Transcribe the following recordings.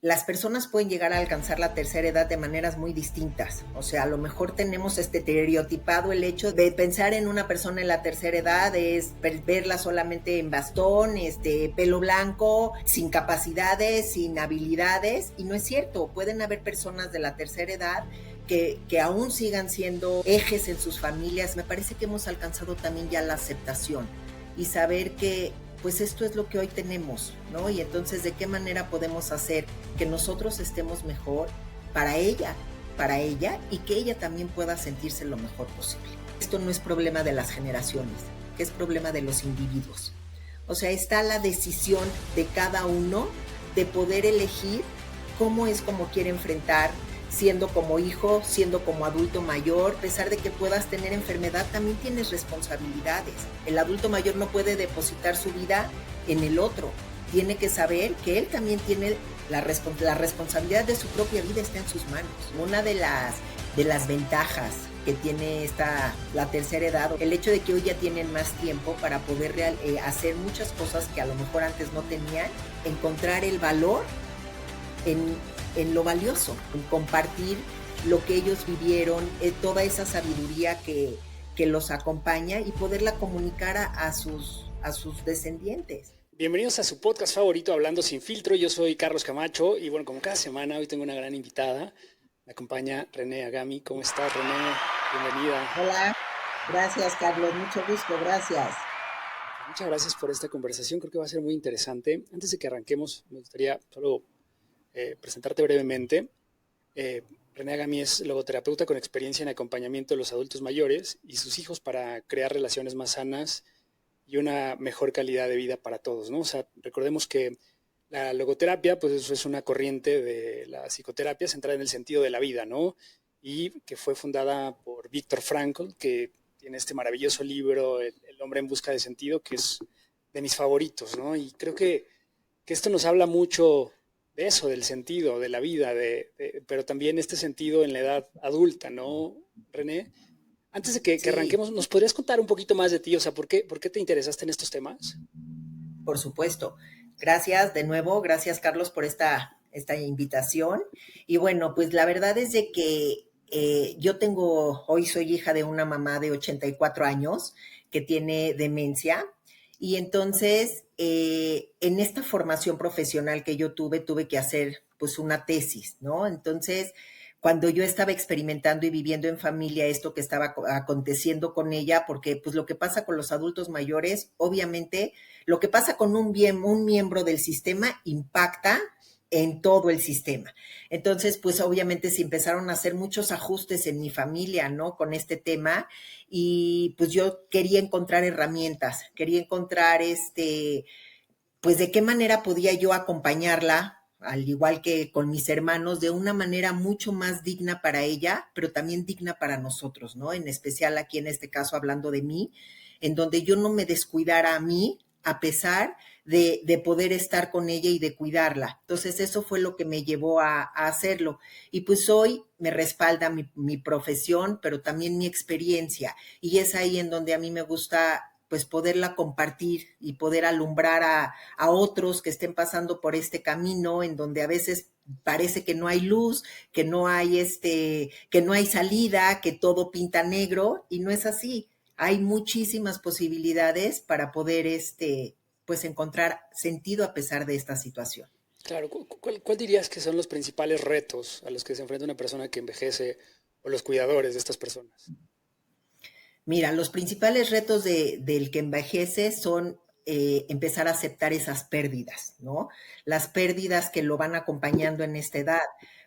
Las personas pueden llegar a alcanzar la tercera edad de maneras muy distintas. O sea, a lo mejor tenemos estereotipado el hecho de pensar en una persona en la tercera edad es verla solamente en bastón, pelo blanco, sin capacidades, sin habilidades, y no es cierto. Pueden haber personas de la tercera edad que aún sigan siendo ejes en sus familias. Me parece que hemos alcanzado también ya la aceptación y saber que pues esto es lo que hoy tenemos, ¿no? Y entonces, ¿de qué manera podemos hacer que nosotros estemos mejor para ella y que ella también pueda sentirse lo mejor posible? Esto no es problema de las generaciones, es problema de los individuos. O sea, está la decisión de cada uno de poder elegir cómo es como quiere enfrentar, siendo como hijo, siendo como adulto mayor. A pesar de que puedas tener enfermedad, también tienes responsabilidades. El adulto mayor no puede depositar su vida en el otro. Tiene que saber que él también tiene la responsabilidad de su propia vida, está en sus manos. Una de las ventajas que tiene la tercera edad, el hecho de que hoy ya tienen más tiempo para poder hacer muchas cosas que a lo mejor antes no tenían, encontrar el valor en, en lo valioso, en compartir lo que ellos vivieron, toda esa sabiduría que los acompaña y poderla comunicar a sus descendientes. Bienvenidos a su podcast favorito, Hablando Sin Filtro. Yo soy Carlos Camacho y bueno, como cada semana, hoy tengo una gran invitada. Me acompaña René Agami. ¿Cómo estás, René? Bienvenida. Hola, gracias Carlos, mucho gusto, gracias. Pues muchas gracias por esta conversación, creo que va a ser muy interesante. Antes de que arranquemos, me gustaría solo presentarte brevemente. René Agami es logoterapeuta con experiencia en acompañamiento de los adultos mayores y sus hijos para crear relaciones más sanas y una mejor calidad de vida para todos, ¿no? O sea, recordemos que la logoterapia, pues eso es una corriente de la psicoterapia centrada en el sentido de la vida, ¿no? Y que fue fundada por Viktor Frankl, que tiene este maravilloso libro, El hombre en busca de sentido, que es de mis favoritos, ¿no? Y creo que esto nos habla mucho de eso, del sentido, de la vida, pero también este sentido en la edad adulta, ¿no, René? Antes de que Sí, arranquemos, ¿nos podrías contar un poquito más de ti? O sea, ¿por qué te interesaste en estos temas? por supuesto. Gracias de nuevo, gracias Carlos por esta invitación. Y bueno, pues la verdad es de que hoy soy hija de una mamá de 84 años que tiene demencia. Y entonces, en esta formación profesional que yo tuve que hacer pues una tesis, ¿no? Entonces, cuando yo estaba experimentando y viviendo en familia esto que estaba aconteciendo con ella, porque pues lo que pasa con los adultos mayores, obviamente lo que pasa con un miembro del sistema impacta en todo el sistema. Entonces, pues obviamente se empezaron a hacer muchos ajustes en mi familia, ¿no? Con este tema y pues yo quería encontrar herramientas, quería encontrar pues de qué manera podía yo acompañarla, al igual que con mis hermanos, de una manera mucho más digna para ella, pero también digna para nosotros, ¿no? En especial aquí en este caso hablando de mí, en donde yo no me descuidara a mí, a pesar de poder estar con ella y de cuidarla. Entonces eso fue lo que me llevó a hacerlo. Y pues hoy me respalda mi profesión, pero también mi experiencia. Y es ahí en donde a mí me gusta pues poderla compartir y poder alumbrar a otros que estén pasando por este camino en donde a veces parece que no hay luz, que no hay salida, que todo pinta negro y no es así. Hay muchísimas posibilidades para poder pues encontrar sentido a pesar de esta situación. Claro, ¿cuál dirías que son los principales retos a los que se enfrenta una persona que envejece o los cuidadores de estas personas? Mira, los principales retos del que envejece son empezar a aceptar esas pérdidas, ¿no? Las pérdidas que lo van acompañando en esta edad.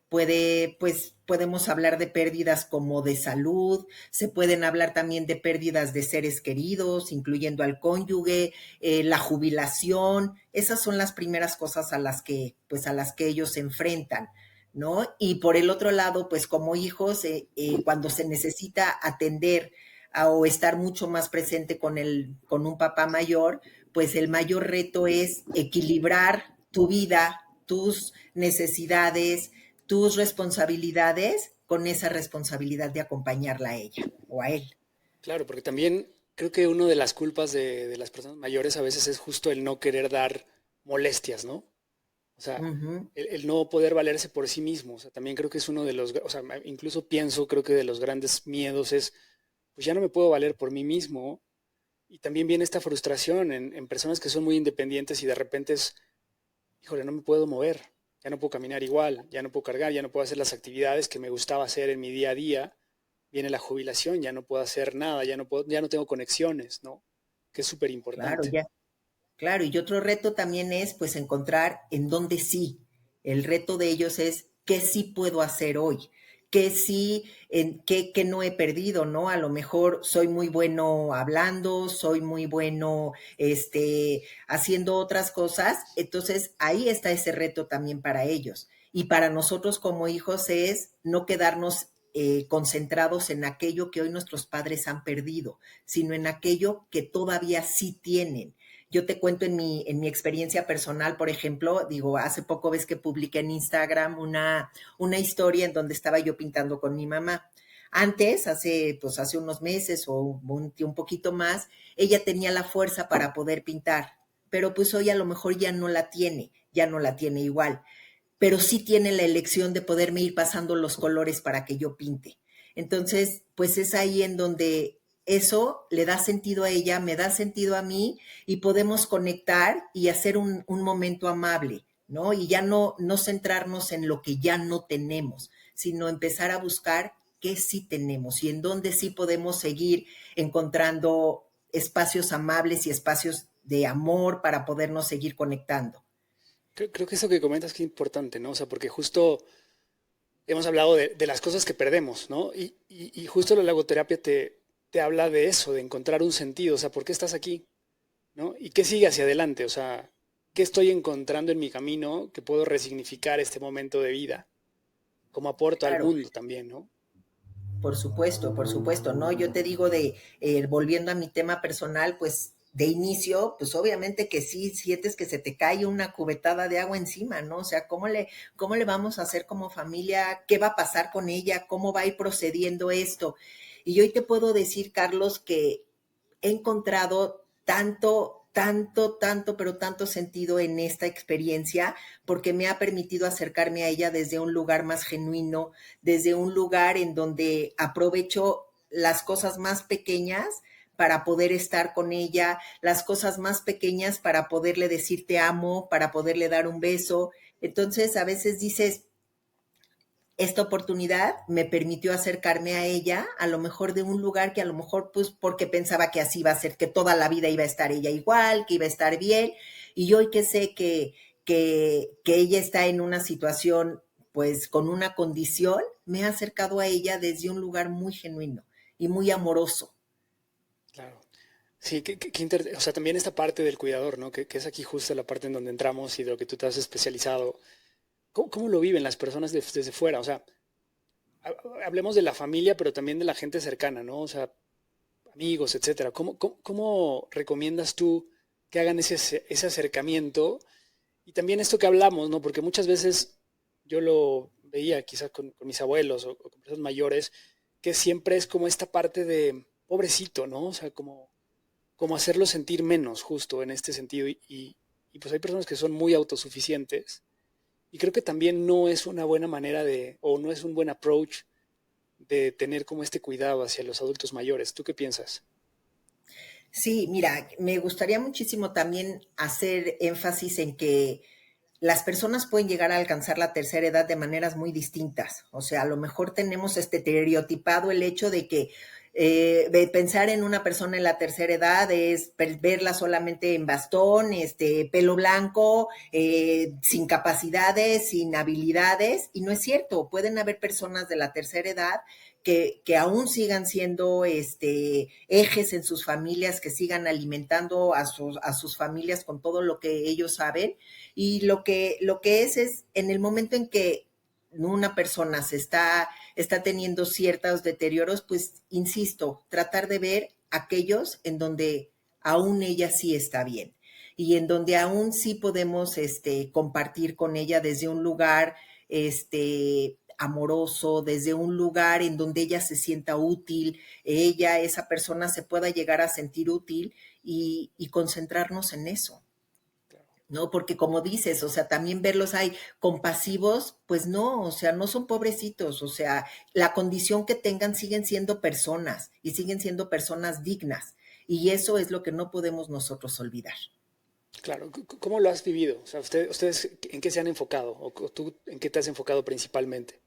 Pues podemos hablar de pérdidas como de salud, se pueden hablar también de pérdidas de seres queridos, incluyendo al cónyuge, la jubilación. Esas son las primeras cosas a las que ellos se enfrentan. ¿No? Y por el otro lado, pues como hijos, cuando se necesita atender o estar mucho más presente con un papá mayor, pues el mayor reto es equilibrar tu vida, tus necesidades, tus responsabilidades con esa responsabilidad de acompañarla a ella o a él. Claro, porque también creo que una de las culpas de las personas mayores a veces es justo el no querer dar molestias, ¿no? O sea, Ujú. el no poder valerse por sí mismo. O sea, también creo que es uno de los, o sea, incluso pienso, creo que de los grandes miedos es, pues ya no me puedo valer por mí mismo. Y también viene esta frustración en personas que son muy independientes y de repente es, híjole, no me puedo mover, ya no puedo caminar igual, ya no puedo cargar, ya no puedo hacer las actividades que me gustaba hacer en mi día a día. Viene la jubilación, ya no puedo hacer nada, ya no puedo, ya no tengo conexiones, ¿no? Que es súper Claro, importante. ya. Claro, y otro reto también es pues encontrar en dónde sí. El reto de ellos es qué sí puedo hacer hoy, qué sí, en qué no he perdido, ¿no? A lo mejor soy muy bueno hablando, soy muy bueno haciendo otras cosas, entonces ahí está ese reto también para ellos. Y para nosotros como hijos es no quedarnos concentrados en aquello que hoy nuestros padres han perdido, sino en aquello que todavía sí tienen. Yo te cuento en mi experiencia personal, por ejemplo, digo, hace poco ves que publiqué en Instagram una historia en donde estaba yo pintando con mi mamá. Antes, hace unos meses o un poquito más, ella tenía la fuerza para poder pintar, pero pues hoy a lo mejor ya no la tiene igual, pero sí tiene la elección de poderme ir pasando los colores para que yo pinte. Entonces, pues es ahí en donde eso le da sentido a ella, me da sentido a mí y podemos conectar y hacer un momento amable, ¿no? Y ya no centrarnos en lo que ya no tenemos, sino empezar a buscar qué sí tenemos y en dónde sí podemos seguir encontrando espacios amables y espacios de amor para podernos seguir conectando. Creo que eso que comentas que es importante, ¿no? O sea, porque justo hemos hablado de las cosas que perdemos, ¿no? Y justo la logoterapia te habla de eso, de encontrar un sentido, o sea, ¿por qué estás aquí? ¿No? ¿Y qué sigue hacia adelante? O sea, ¿qué estoy encontrando en mi camino que puedo resignificar este momento de vida? Como aporto al Claro. mundo también, ¿no? Por supuesto, ¿no? Yo te digo volviendo a mi tema personal, pues de inicio, pues obviamente que sí sientes que se te cae una cubetada de agua encima, ¿no? O sea, cómo le vamos a hacer como familia? ¿Qué va a pasar con ella? ¿Cómo va a ir procediendo esto? Y hoy te puedo decir, Carlos, que he encontrado pero tanto sentido en esta experiencia porque me ha permitido acercarme a ella desde un lugar más genuino, desde un lugar en donde aprovecho las cosas más pequeñas para poder estar con ella, las cosas más pequeñas para poderle decir te amo, para poderle dar un beso. Entonces a veces dices, esta oportunidad me permitió acercarme a ella, a lo mejor de un lugar que a lo mejor, pues, porque pensaba que así iba a ser, que toda la vida iba a estar ella igual, que iba a estar bien, y hoy que sé que ella está en una situación, pues, con una condición, me he acercado a ella desde un lugar muy genuino y muy amoroso. Claro. Sí, o sea, también esta parte del cuidador, ¿no? Que es aquí justo la parte en donde entramos y de lo que tú te has especializado. ¿Cómo lo viven las personas desde fuera? O sea, hablemos de la familia, pero también de la gente cercana, ¿no? O sea, amigos, etcétera. ¿Cómo recomiendas tú que hagan ese acercamiento? Y también esto que hablamos, ¿no? Porque muchas veces yo lo veía quizás con mis abuelos o con personas mayores, que siempre es como esta parte de pobrecito, ¿no? O sea, como hacerlo sentir menos justo en este sentido. Y pues hay personas que son muy autosuficientes y creo que también no es una buena manera de, o no es un buen approach de tener como este cuidado hacia los adultos mayores. ¿Tú qué piensas? Sí, mira, me gustaría muchísimo también hacer énfasis en que las personas pueden llegar a alcanzar la tercera edad de maneras muy distintas. O sea, a lo mejor tenemos este estereotipado el hecho de que de pensar en una persona en la tercera edad es verla solamente en bastón, pelo blanco, sin capacidades, sin habilidades, y no es cierto. Pueden haber personas de la tercera edad que aún sigan siendo ejes en sus familias, que sigan alimentando a sus familias con todo lo que ellos saben y lo que es en el momento en que una persona está teniendo ciertos deterioros, pues insisto, tratar de ver aquellos en donde aún ella sí está bien y en donde aún sí podemos compartir con ella desde un lugar amoroso, desde un lugar en donde ella se sienta útil, esa persona se pueda llegar a sentir útil y concentrarnos en eso. ¿no? Porque como dices, o sea, también verlos ahí compasivos, pues no, o sea, no son pobrecitos, o sea, la condición que tengan siguen siendo personas y siguen siendo personas dignas. Y eso es lo que no podemos nosotros olvidar. Claro, ¿cómo lo has vivido? O sea, ustedes ¿en qué se han enfocado? ¿O tú en qué te has enfocado principalmente?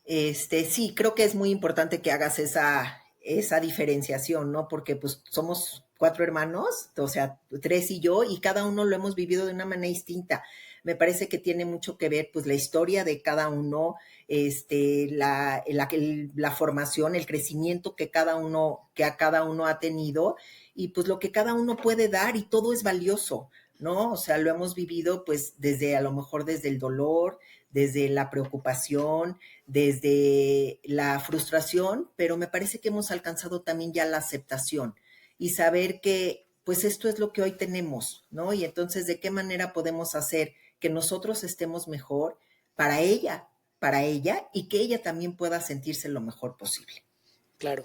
Sí, creo que es muy importante que hagas esa diferenciación, ¿no? Porque pues somos 4 hermanos, o sea, 3 y yo, y cada uno lo hemos vivido de una manera distinta. Me parece que tiene mucho que ver, pues, la historia de cada uno, la formación, el crecimiento que a cada uno ha tenido, y pues lo que cada uno puede dar, y todo es valioso, ¿no? O sea, lo hemos vivido, pues, desde, a lo mejor, desde el dolor, desde la preocupación, desde la frustración, pero me parece que hemos alcanzado también ya la aceptación y saber que pues esto es lo que hoy tenemos, ¿no? Y entonces, ¿de qué manera podemos hacer que nosotros estemos mejor para ella y que ella también pueda sentirse lo mejor posible? Claro.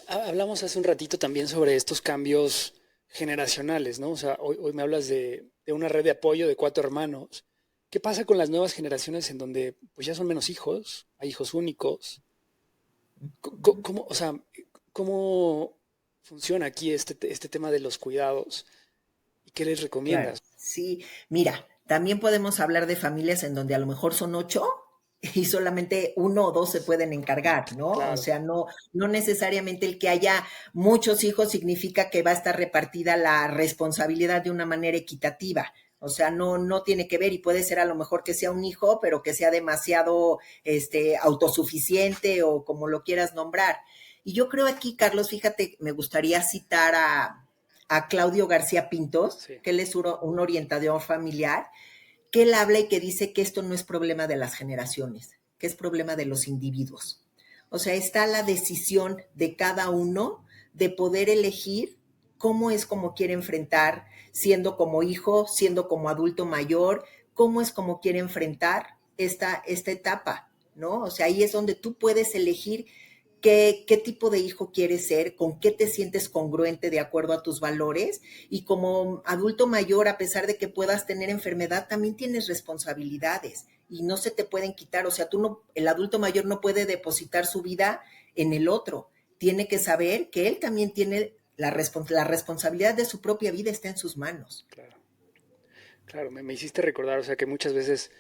Hablamos hace un ratito también sobre estos cambios generacionales, ¿no? O sea, hoy me hablas de una red de apoyo de 4 hermanos. ¿Qué pasa con las nuevas generaciones en donde pues ya son menos hijos, hay hijos únicos? ¿Cómo, o sea, cómo funciona aquí este tema de los cuidados? ¿Y qué les Claro, recomiendas? sí. Mira, también podemos hablar de familias en donde a lo mejor son 8 y solamente 1 o 2 se pueden encargar, ¿no? O Claro, sea, no necesariamente el que haya muchos hijos significa que va a estar repartida la responsabilidad de una manera equitativa. O sea, no tiene que ver y puede ser a lo mejor que sea un hijo, pero que sea demasiado autosuficiente o como lo quieras nombrar. Y yo creo aquí, Carlos, fíjate, me gustaría citar a Claudio García Pintos, sí, que él es un orientador familiar, que él habla y que dice que esto no es problema de las generaciones, que es problema de los individuos. O sea, está la decisión de cada uno de poder elegir cómo es como quiere enfrentar, siendo como hijo, siendo como adulto mayor, cómo es como quiere enfrentar esta etapa, ¿no? O sea, ahí es donde tú puedes elegir qué tipo de hijo quieres ser, con qué te sientes congruente de acuerdo a tus valores y como adulto mayor, a pesar de que puedas tener enfermedad, también tienes responsabilidades y no se te pueden quitar, o sea, el adulto mayor no puede depositar su vida en el otro, tiene que saber que él también tiene la responsabilidad de su propia vida está en sus manos. claro. Claro, me hiciste recordar, o sea, que muchas veces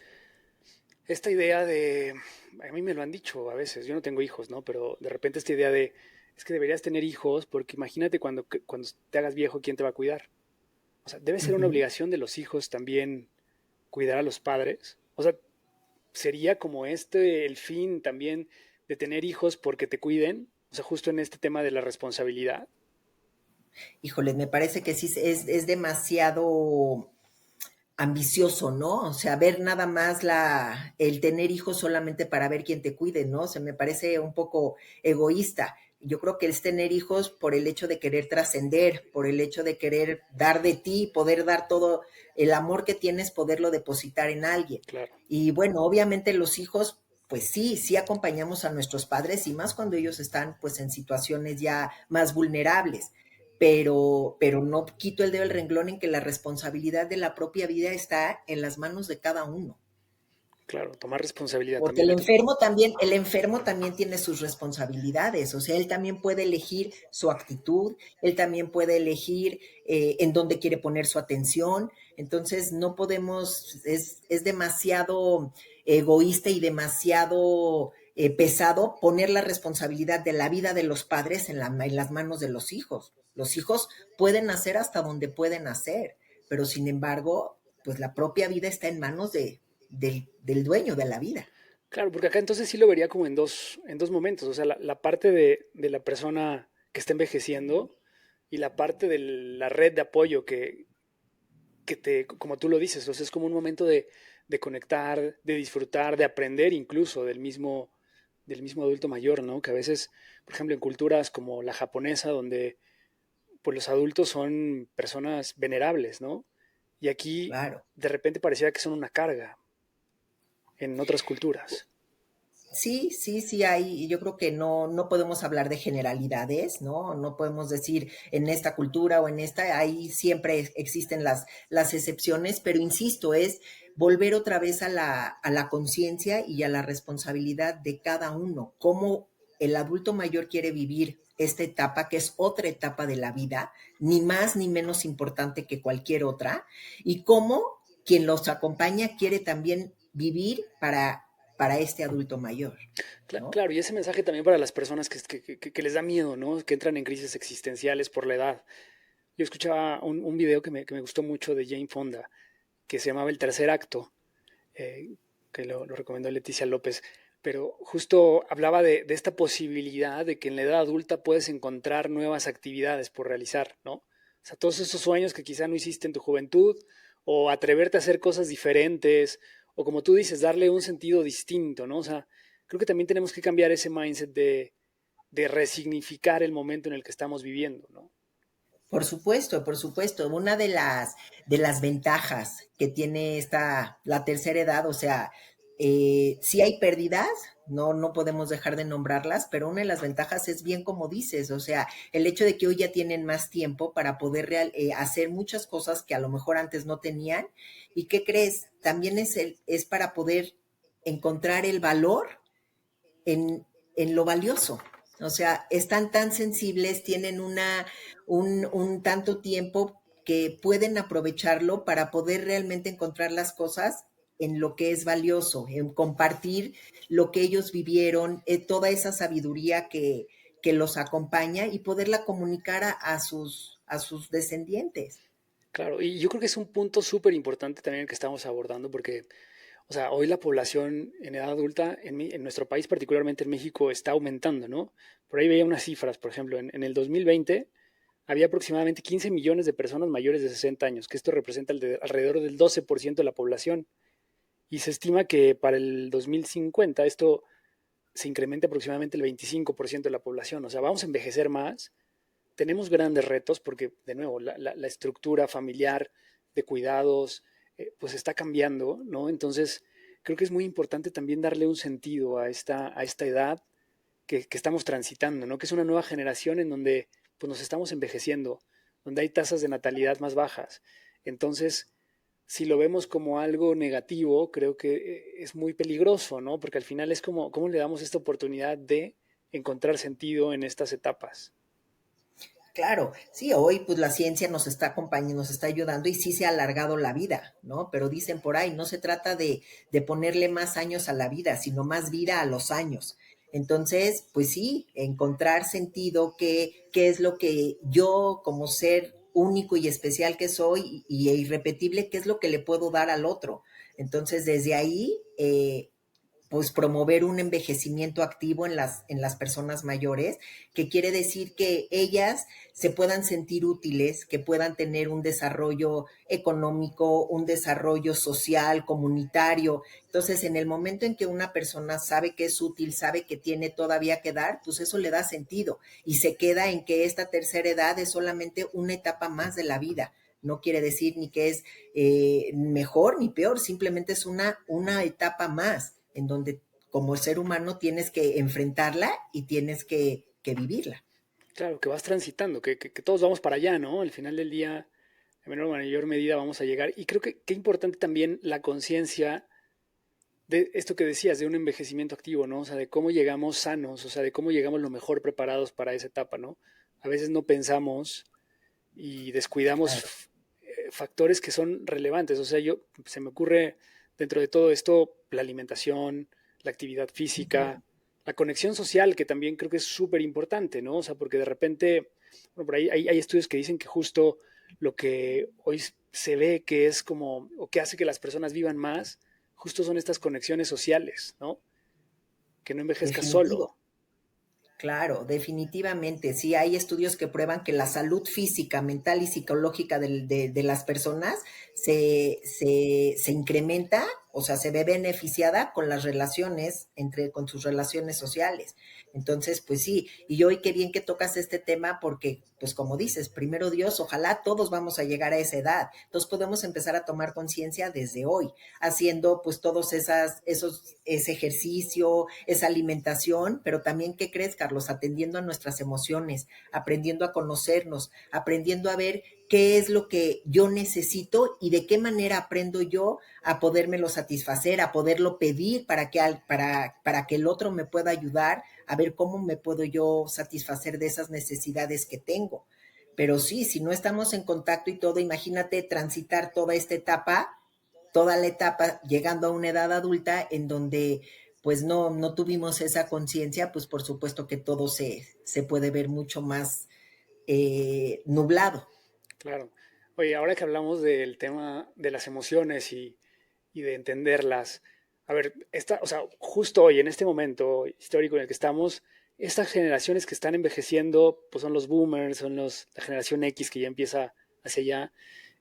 esta idea de, a mí me lo han dicho a veces, yo no tengo hijos, ¿no? Pero de repente esta idea de, es que deberías tener hijos porque imagínate cuando te hagas viejo, ¿quién te va a cuidar? O sea, debe Uh ser una -huh. obligación de los hijos también cuidar a los padres. O sea, sería como el fin también de tener hijos porque te cuiden, o sea, justo en este tema de la responsabilidad. Híjole, me parece que sí es demasiado ambicioso, ¿no? O sea, ver nada más el tener hijos solamente para ver quién te cuide, ¿no? Se me parece un poco egoísta. Yo creo que es tener hijos por el hecho de querer trascender, por el hecho de querer dar de ti, poder dar todo el amor que tienes, poderlo depositar en alguien. Claro, Y bueno, obviamente los hijos, pues sí acompañamos a nuestros padres y más cuando ellos están pues en situaciones ya más vulnerables, pero no quito el dedo del renglón en que la responsabilidad de la propia vida está en las manos de cada uno. claro, tomar responsabilidad Porque también. el enfermo también tiene sus responsabilidades, o sea, él también puede elegir su actitud, él también puede elegir en dónde quiere poner su atención, entonces no podemos, es demasiado egoísta y demasiado pesado poner la responsabilidad de la vida de los padres en las manos de los hijos. Los hijos pueden hacer hasta donde pueden hacer, pero sin embargo, pues la propia vida está en manos del dueño de la vida. Claro, porque acá entonces sí lo vería como en dos momentos, o sea, la parte de la persona que está envejeciendo y la parte de la red de apoyo como tú lo dices, o sea, es como un momento de conectar, de disfrutar, de aprender incluso del mismo adulto mayor, ¿no? Que a veces, por ejemplo, en culturas como la japonesa, donde pues los adultos son personas venerables, ¿no? Y aquí Claro. de repente pareciera que son una carga en otras culturas. Sí, sí, sí hay, yo creo que no podemos hablar de generalidades, ¿no? No podemos decir en esta cultura o en esta, ahí siempre existen las excepciones, pero insisto, es volver otra vez a la conciencia y a la responsabilidad de cada uno, cómo el adulto mayor quiere vivir esta etapa, que es otra etapa de la vida, ni más ni menos importante que cualquier otra, y cómo quien los acompaña quiere también vivir para este adulto mayor, ¿no? Claro, y ese mensaje también para las personas que les da miedo, ¿no? Que entran en crisis existenciales por la edad. Yo escuchaba un video que me gustó mucho de Jane Fonda, que se llamaba El Tercer Acto, eh, que lo recomendó Leticia López, pero justo hablaba de esta posibilidad de que en la edad adulta puedes encontrar nuevas actividades por realizar, ¿no? O sea, todos esos sueños que quizá no hiciste en tu juventud, o atreverte a hacer cosas diferentes, o como tú dices, darle un sentido distinto, ¿no? O sea, creo que también tenemos que cambiar ese mindset de resignificar el momento en el que estamos viviendo, ¿no? Por supuesto, por supuesto. Una de las ventajas que tiene la tercera edad, o sea, sí hay pérdidas, no podemos dejar de nombrarlas, pero una de las ventajas es bien como dices, o sea, el hecho de que hoy ya tienen más tiempo para poder hacer muchas cosas que a lo mejor antes no tenían. ¿Y qué crees? También es para poder encontrar el valor en lo valioso. O sea, están tan sensibles, tienen un tanto tiempo que pueden aprovecharlo para poder realmente encontrar las cosas en lo que es valioso, en compartir lo que ellos vivieron, toda esa sabiduría que los acompaña y poderla comunicar a sus descendientes. Claro, y yo creo que es un punto súper importante también el que estamos abordando, porque, o sea, hoy la población en edad adulta en nuestro país, particularmente en México, está aumentando, ¿no? Por ahí veía unas cifras, por ejemplo, en el 2020 había aproximadamente 15 millones de personas mayores de 60 años, que esto representa alrededor del 12% de la población. Y se estima que para el 2050 esto se incremente aproximadamente el 25% de la población. O sea, vamos a envejecer más, tenemos grandes retos porque, de nuevo, la estructura familiar de cuidados pues está cambiando, ¿no? Entonces, creo que es muy importante también darle un sentido a esta edad que estamos transitando, ¿no? Que es una nueva generación en donde pues, nos estamos envejeciendo, donde hay tasas de natalidad más bajas. Entonces, si lo vemos como algo negativo, creo que es muy peligroso, ¿no? Porque al final es como, ¿cómo le damos esta oportunidad de encontrar sentido en estas etapas? Claro, sí, hoy pues la ciencia nos está acompañando, nos está ayudando y sí se ha alargado la vida, ¿no? Pero dicen por ahí, no se trata de ponerle más años a la vida, sino más vida a los años. Entonces, pues sí, encontrar sentido, qué es lo que yo como ser único y especial que soy e irrepetible, qué es lo que le puedo dar al otro. Entonces, desde ahí, pues promover un envejecimiento activo en las personas mayores, que quiere decir que ellas se puedan sentir útiles, que puedan tener un desarrollo económico, un desarrollo social, comunitario. Entonces, en el momento en que una persona sabe que es útil, sabe que tiene todavía que dar, pues eso le da sentido y se queda en que esta tercera edad es solamente una etapa más de la vida. No quiere decir ni que es mejor ni peor, simplemente es una etapa más en donde como ser humano tienes que enfrentarla y tienes que vivirla. Claro, que vas transitando, que todos vamos para allá, ¿no? Al final del día, en menor o mayor medida vamos a llegar. Y creo que importante también la conciencia de esto que decías, de un envejecimiento activo, ¿no? O sea, de cómo llegamos sanos, o sea, de cómo llegamos lo mejor preparados para esa etapa, ¿no? A veces no pensamos y descuidamos Claro. factores que son relevantes. O sea, se me ocurre dentro de todo esto la alimentación, la actividad física, la conexión social, que también creo que es súper importante, ¿no? O sea, porque de repente, bueno, por ahí hay estudios que dicen que justo lo que hoy se ve que es como, o que hace que las personas vivan más, justo son estas conexiones sociales, ¿no? Que no envejezcas Definitivo. solo. Claro, definitivamente. Sí, hay estudios que prueban que la salud física, mental y psicológica de las personas se incrementa, o sea, se ve beneficiada con las relaciones, con sus relaciones sociales. Entonces, pues sí, y hoy qué bien que tocas este tema porque, pues como dices, primero Dios, ojalá todos vamos a llegar a esa edad. Entonces podemos empezar a tomar conciencia desde hoy, haciendo pues todos ese ejercicio, esa alimentación, pero también, ¿qué crees, Carlos? Atendiendo a nuestras emociones, aprendiendo a conocernos, aprendiendo a ver qué es lo que yo necesito y de qué manera aprendo yo a podérmelo satisfacer, a poderlo pedir para que el otro me pueda ayudar a ver cómo me puedo yo satisfacer de esas necesidades que tengo. Pero sí, si no estamos en contacto y todo, imagínate transitar toda la etapa, llegando a una edad adulta en donde pues no tuvimos esa conciencia, pues por supuesto que todo se puede ver mucho más nublado. Claro. Oye, ahora que hablamos del tema de las emociones y de entenderlas, a ver, o sea, justo hoy, en este momento histórico en el que estamos, estas generaciones que están envejeciendo, pues son los boomers, la generación X que ya empieza hacia allá,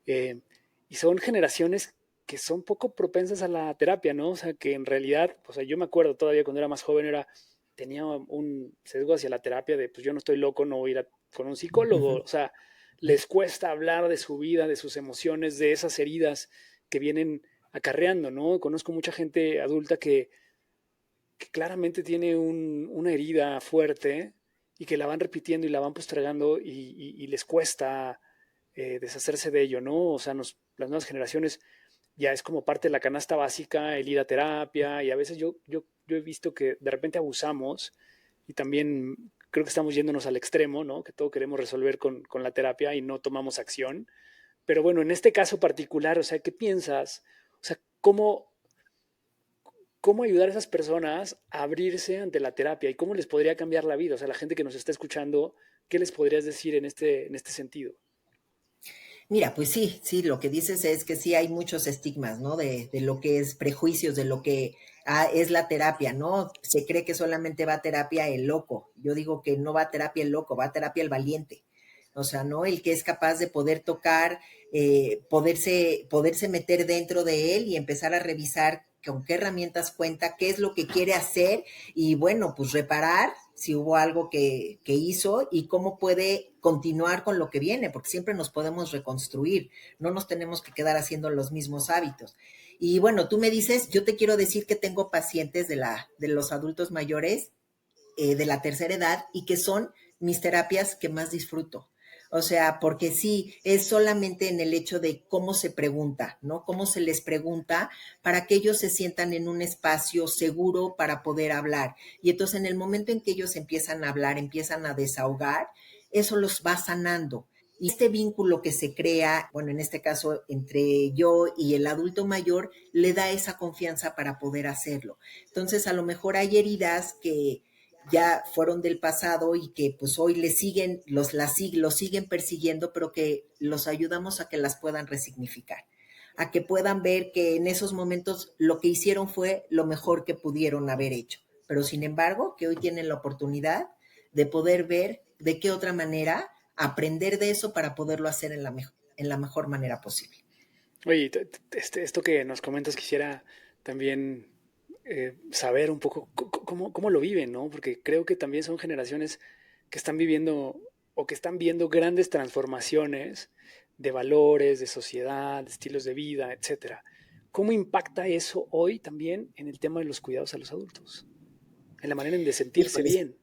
eh, y son generaciones que son poco propensas a la terapia, ¿no? O sea, que en realidad, o sea, yo me acuerdo todavía cuando era más joven, tenía un sesgo hacia la terapia de, pues yo no estoy loco, no voy a ir con un psicólogo, o sea, les cuesta hablar de su vida, de sus emociones, de esas heridas que vienen acarreando, ¿no? Conozco mucha gente adulta que claramente tiene una herida fuerte y que la van repitiendo y la van postergando y les cuesta deshacerse de ello, ¿no? O sea, las nuevas generaciones ya es como parte de la canasta básica el ir a terapia y a veces yo he visto que de repente abusamos y también creo que estamos yéndonos al extremo, ¿no? Que todo queremos resolver con la terapia y no tomamos acción. Pero bueno, en este caso particular, o sea, ¿qué piensas? O sea, ¿cómo ayudar a esas personas a abrirse ante la terapia y cómo les podría cambiar la vida? O sea, la gente que nos está escuchando, ¿qué les podrías decir en este sentido? Mira, pues sí, sí, lo que dices es que sí hay muchos estigmas, ¿no? De lo que es prejuicios, de lo que es la terapia, ¿no? Se cree que solamente va a terapia el loco. Yo digo que no va a terapia el loco, va a terapia el valiente. O sea, ¿no? El que es capaz de poder tocar, poderse meter dentro de él y empezar a revisar con qué herramientas cuenta, qué es lo que quiere hacer y bueno, pues reparar si hubo algo que hizo y cómo puede continuar con lo que viene, porque siempre nos podemos reconstruir, no nos tenemos que quedar haciendo los mismos hábitos. Y bueno, tú me dices, yo te quiero decir que tengo pacientes de los adultos mayores de la tercera edad y que son mis terapias que más disfruto. O sea, porque sí, es solamente en el hecho de cómo se pregunta, ¿no? Cómo se les pregunta para que ellos se sientan en un espacio seguro para poder hablar. Y entonces en el momento en que ellos empiezan a hablar, empiezan a desahogar, eso los va sanando. Y este vínculo que se crea, bueno, en este caso entre yo y el adulto mayor, le da esa confianza para poder hacerlo. Entonces, a lo mejor hay heridas que ya fueron del pasado y que pues hoy les siguen, los siguen persiguiendo, pero que los ayudamos a que las puedan resignificar, a que puedan ver que en esos momentos lo que hicieron fue lo mejor que pudieron haber hecho, pero sin embargo que hoy tienen la oportunidad de poder ver de qué otra manera aprender de eso para poderlo hacer en la mejor manera posible. Oye, esto que nos comentas quisiera también saber un poco cómo lo viven, ¿no? Porque creo que también son generaciones que están viviendo o que están viendo grandes transformaciones de valores, de sociedad, de estilos de vida, etcétera. ¿Cómo impacta eso hoy también en el tema de los cuidados a los adultos? En la manera de sentirse Híjoles, bien.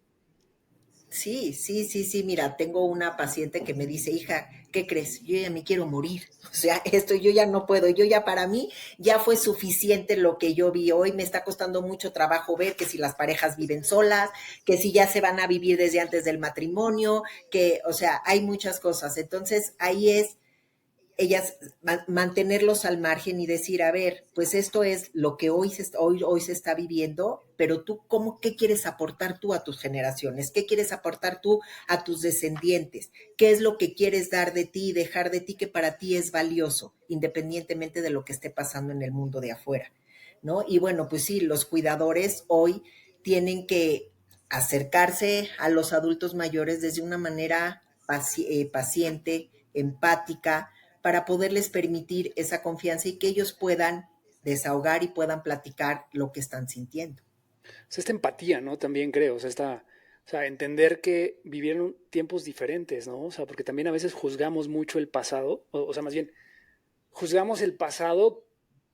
sí, sí, sí, sí, mira, tengo una paciente que me dice, hija, ¿qué crees? Yo ya me quiero morir. O sea, esto yo ya no puedo, yo ya para mí ya fue suficiente lo que yo vi hoy, me está costando mucho trabajo ver que si las parejas viven solas, que si ya se van a vivir desde antes del matrimonio, que, o sea, hay muchas cosas. Entonces, ahí es ellas mantenerlos al margen y decir, a ver, pues esto es lo que hoy se está viviendo, pero tú, ¿qué quieres aportar tú a tus generaciones? ¿Qué quieres aportar tú a tus descendientes? ¿Qué es lo que quieres dar de ti y dejar de ti que para ti es valioso, independientemente de lo que esté pasando en el mundo de afuera? ¿No? Y bueno, pues sí, los cuidadores hoy tienen que acercarse a los adultos mayores desde una manera paciente, empática, para poderles permitir esa confianza y que ellos puedan desahogar y puedan platicar lo que están sintiendo. O sea, esta empatía, ¿no? También creo, o sea, entender que vivieron tiempos diferentes, ¿no? O sea, porque también a veces juzgamos mucho el pasado, o sea, más bien, juzgamos el pasado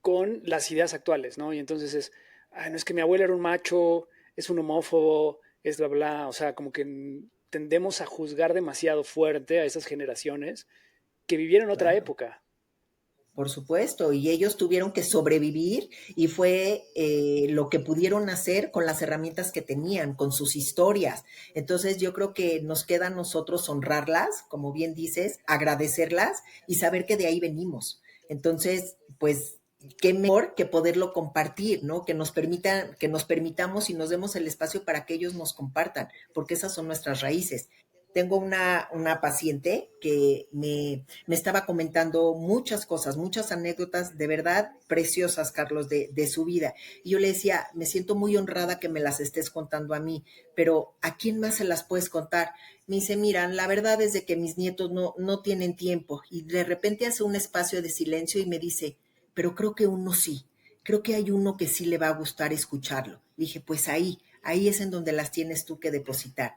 con las ideas actuales, ¿no? Y entonces es, ay, no es que mi abuelo era un macho, es un homófobo, es bla, bla, o sea, como que tendemos a juzgar demasiado fuerte a esas generaciones que vivieron otra Claro. época. Por supuesto, y ellos tuvieron que sobrevivir y fue lo que pudieron hacer con las herramientas que tenían, con sus historias. Entonces yo creo que nos queda a nosotros honrarlas, como bien dices, agradecerlas y saber que de ahí venimos. Entonces, pues, qué mejor que poderlo compartir, ¿no? Que nos permitamos y nos demos el espacio para que ellos nos compartan, porque esas son nuestras raíces. Tengo una paciente que me estaba comentando muchas cosas, muchas anécdotas de verdad preciosas, Carlos, de su vida. Y yo le decía, me siento muy honrada que me las estés contando a mí, pero ¿a quién más se las puedes contar? Me dice, mira, la verdad es de que mis nietos no tienen tiempo. Y de repente hace un espacio de silencio y me dice, pero creo que uno sí, creo que hay uno que sí le va a gustar escucharlo. Le dije, pues ahí es en donde las tienes tú que depositar.